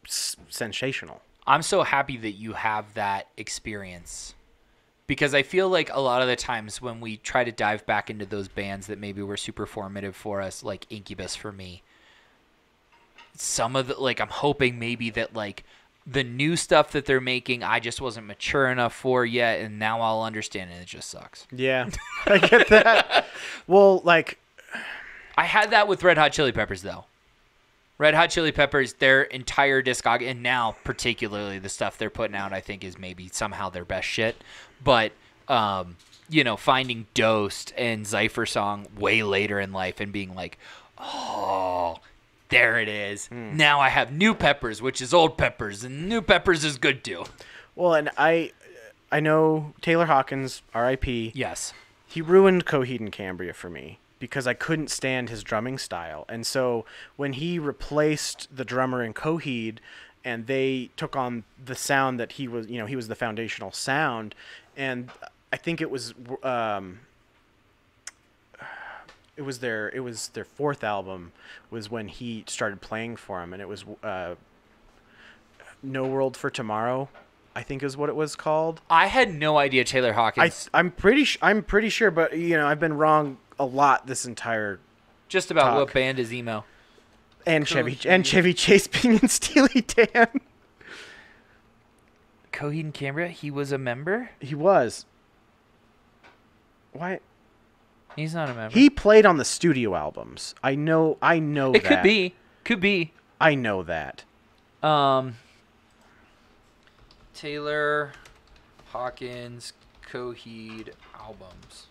sensational. I'm so happy that you have that experience, because I feel like a lot of the times when we try to dive back into those bands that maybe were super formative for us, like Incubus for me, some of the, like, I'm hoping maybe that like the new stuff that they're making, I just wasn't mature enough for yet, and now I'll understand it. It just sucks. Yeah, I get that. Well, like, I had that with Red Hot Chili Peppers, though. Red Hot Chili Peppers, their entire discography, and now particularly the stuff they're putting out, I think is maybe somehow their best shit. But, you know, finding Dosed and Cypher Song way later in life and being like, oh, there it is. Now I have New Peppers, which is Old Peppers, and New Peppers is good too. well, and I know Taylor Hawkins, R.I.P. Yes. He ruined Coheed and Cambria for me because I couldn't stand his drumming style. And so when he replaced the drummer in Coheed and they took on the sound that he was, you know, he was the foundational sound. And I think it was their fourth album was when he started playing for him, and it was No World for Tomorrow, I think is what it was called. I had no idea Taylor Hawkins. I'm pretty sure, but you know, I've been wrong a lot this entire Just about talk. what band is emo? and Chevy Chase being in Steely Dan. Coheed and Cambria, he was a member? He was. Why? He's not a member. He played on the studio albums. I know It that. could be. I know that. Taylor Hawkins Coheed albums.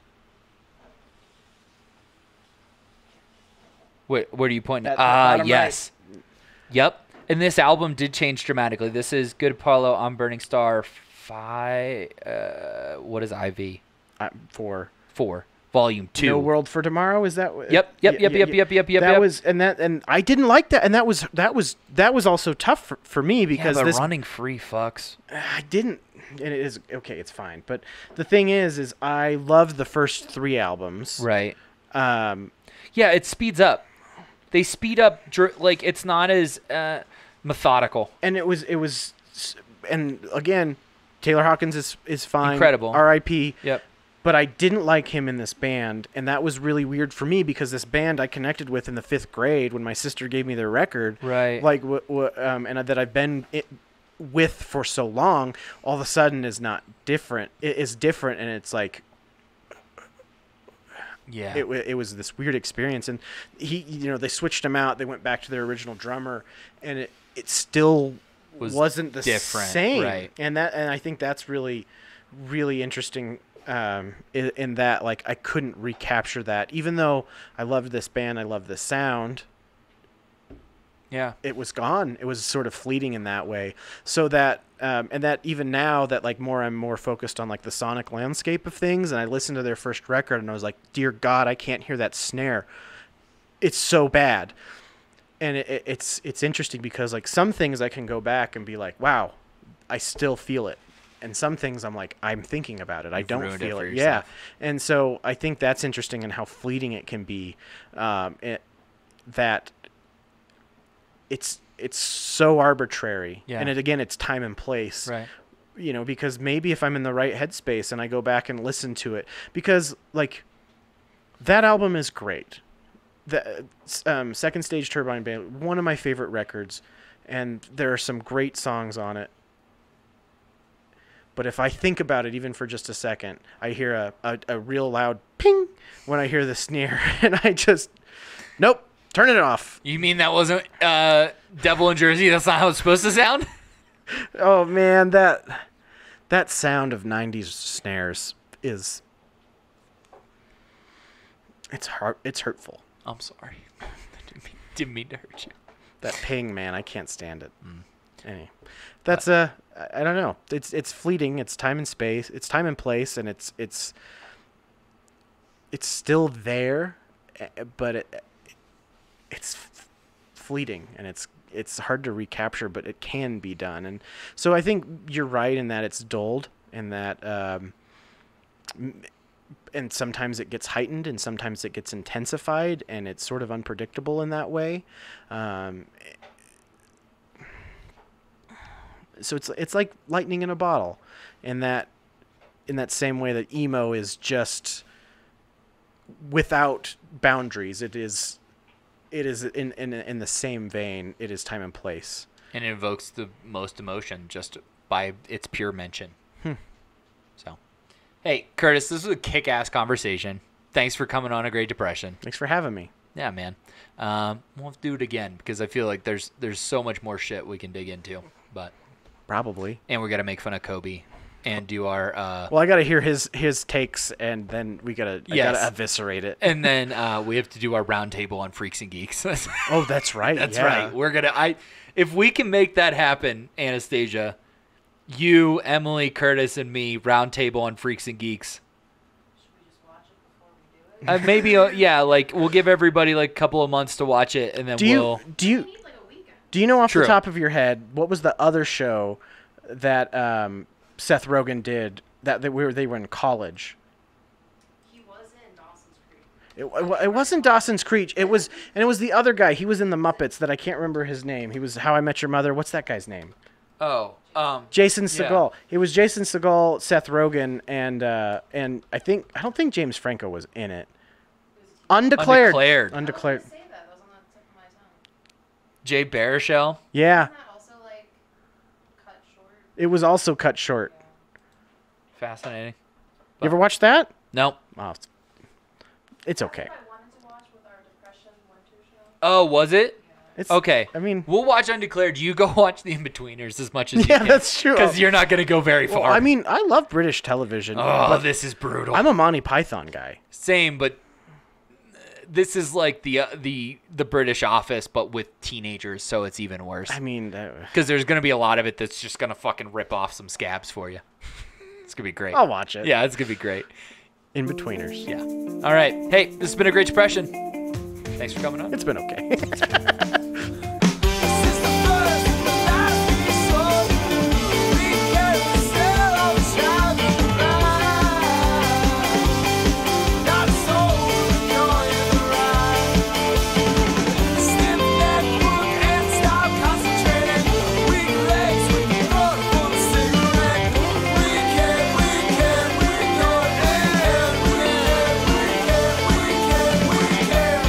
What are you pointing At at? the bottom Yes. Yep. And this album did change dramatically. This is Good Apollo on Burning Star 5. What is IV? For 4. Volume 2. No World for Tomorrow, is that? Yep. That was, and I didn't like that, and that was also tough for me because yeah, the this running free fucks. I didn't, and it is okay. It's fine, but the thing is I loved the first 3 albums. Right. Yeah, it speeds up. They speed up, like it's not as methodical. and it was, and again, Taylor Hawkins is fine. Incredible. R.I.P. Yep. But I didn't like him in this band, and that was really weird for me because this band I connected with in the 5th grade when my sister gave me their record, Right. Like, and that I've been with for so long, all of a sudden is not different. It is different, and it's like, Yeah. it was this weird experience. And they switched him out. They went back to their original drummer, and it still wasn't the different, same. right. And I think that's really, really interesting. In that, like, I couldn't recapture that, even though I loved this band, I loved the sound. Yeah. It was gone. It was sort of fleeting in that way. So that, and that even now that like I'm more focused on like the sonic landscape of things, and I listened to their first record and I was like, dear God, I can't hear that snare. It's so bad. And it's interesting because like some things I can go back and be like, wow, I still feel it. And some things I'm like, I'm thinking about it. I don't ruined it feel for it. yourself. Yeah. And so I think that's interesting in how fleeting it can be. That it's so arbitrary. Yeah. And it's time and place. Right. You know, because maybe if I'm in the right headspace and I go back and listen to it, because like that album is great. The Second Stage Turbine Band, one of my favorite records, and there are some great songs on it. But if I think about it even for just a second, I hear a real loud ping when I hear the snare, and I just, nope, turn it off. You mean that wasn't Devil in Jersey? That's not how it's supposed to sound? Oh man, that sound of 90s snares is, it's hurtful. I'm sorry. Didn't mean to hurt you. That ping, man, I can't stand it. Anyway, that's I don't know. It's fleeting. It's time and space. It's time and place, and it's still there, but it's fleeting, and it's hard to recapture, but it can be done. And so I think you're right in that it's dulled, and that and sometimes it gets heightened, and sometimes it gets intensified, and it's sort of unpredictable in that way. So it's like lightning in a bottle, in that same way that emo is just without boundaries. It is in the same vein. It is time and place. And it invokes the most emotion just by its pure mention. So, hey, Curtis, this was a kick-ass conversation. Thanks for coming on A Great Depression. Thanks for having me. Yeah, man. We'll have to do it again because I feel like there's so much more shit we can dig into. But Probably. and we got to make fun of Kobe and do our Well, I got to hear his takes, and then I gotta eviscerate it. and then we have to do our roundtable on Freaks and Geeks. Oh, that's right. That's yeah. right. We're gonna. If we can make that happen, Anastasia, you, Emily, Curtis, and me roundtable on Freaks and Geeks. Should we just watch it before we do it? Maybe yeah, like we'll give everybody like a couple of months to watch it, and then Do We you need like a weekend. do you know off True. the top of your head what was the other show that Seth Rogen did that they were in college? He was in Dawson's Creek. It wasn't Dawson's Creek. It was the other guy. He was in the Muppets that I can't remember his name. He was How I Met Your Mother. What's that guy's name? Oh, Jason Segel. It was Jason Segel, Seth Rogen, and I don't think James Franco was in it. Undeclared. Undeclared. I was Undeclared. gonna say that. That was on the tip of my tongue. Jay Baruchel. Yeah, Isn't that also like cut short? it was also cut short. Fascinating. You ever watched that? Nope. Oh, it's okay. That's what I wanted to watch with our depression winter show. Oh, was it? It's Okay. I mean, We'll watch Undeclared. You go watch The In-Betweeners as much as you yeah, can. that's true. Because you're not going to go very Well, far. I mean, I love British television. oh, but this is brutal. I'm a Monty Python guy. Same, but this is like the British Office, but with teenagers, so it's even worse. I mean, Because there's going to be a lot of it that's just going to fucking rip off some scabs for you. It's going to be great. I'll watch it. Yeah, it's going to be great. In-Betweeners. Yeah. All right. Hey, this has been A Great Depression. Thanks for coming on. It's been okay. Since the first and the last episode, we carry the sail of a childhood ride. Not so enjoying the ride. Stiff neck, book, and stop concentrating. Weak legs, we can run for the cigarette. We can go and we can.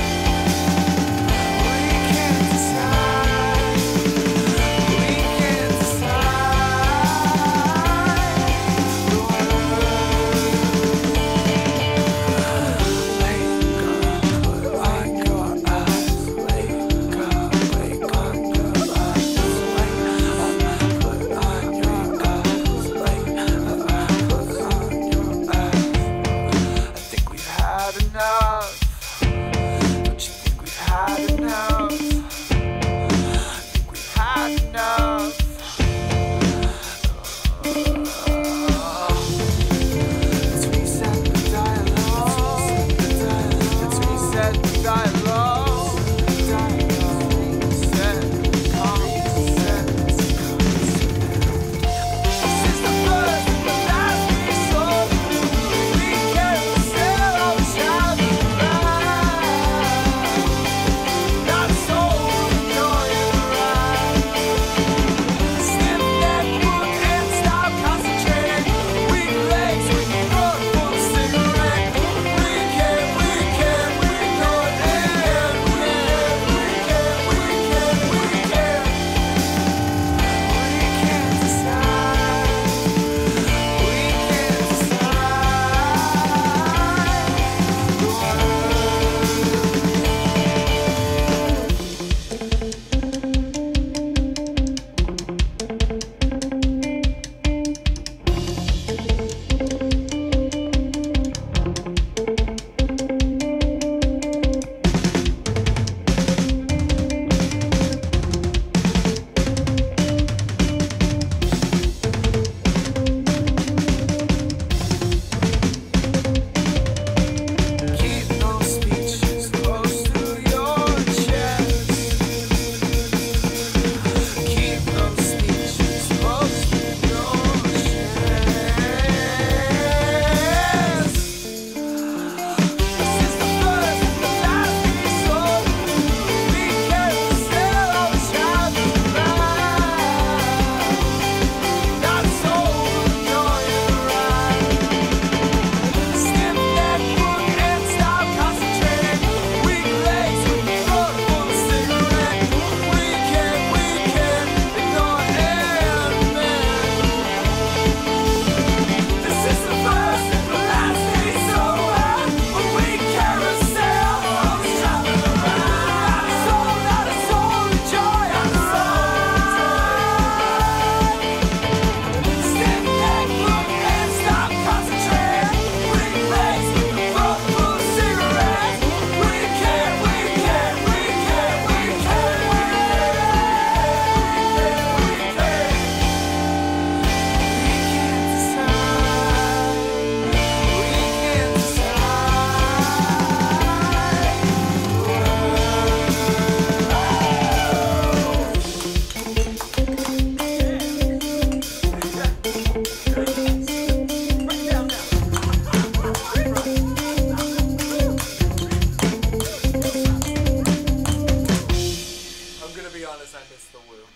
honest, I miss the Woo.